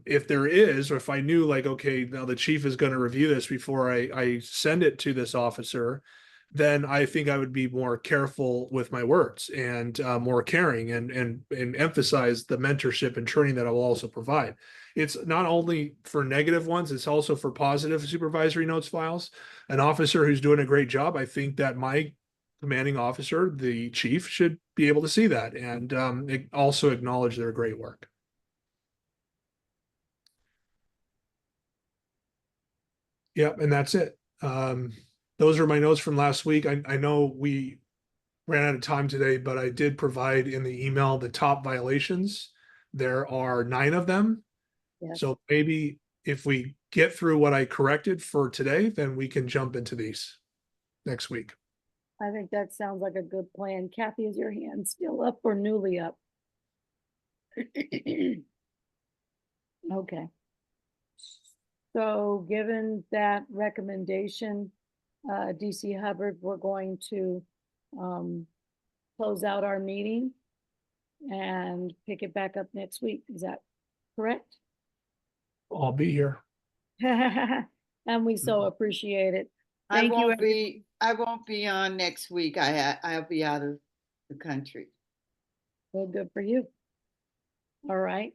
If there is, or if I knew, like, okay, now the chief is going to review this before I send it to this officer, then I think I would be more careful with my words and more caring and emphasize the mentorship and training that I will also provide. It's not only for negative ones, it's also for positive supervisory notes files. An officer who's doing a great job, I think that my commanding officer, the chief, should be able to see that and also acknowledge their great work. Yep, and that's it. Those are my notes from last week. I know we ran out of time today, but I did provide in the email the top violations. There are 9 of them. Yes. So maybe if we get through what I corrected for today, then we can jump into these next week. I think that sounds like a good plan. Kathy, is your hand still up or newly up? Okay. So given that recommendation, DC Hubbard, we're going to close out our meeting and pick it back up next week. Is that correct? I'll be here. And we so appreciate it. Thank you. I won't be on next week. I'll be out of the country. Well, good for you. All right.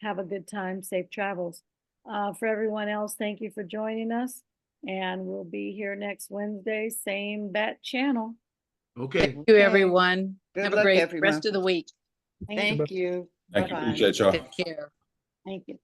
Have a good time. Safe travels. For everyone else, thank you for joining us. And we'll be here next Wednesday, same bat channel. Okay. Thank you, everyone. Good Have a luck, great everyone. rest of the week. Thank you. Thank you. Thank you. Bye-bye. Appreciate y'all. Take care. Thank you.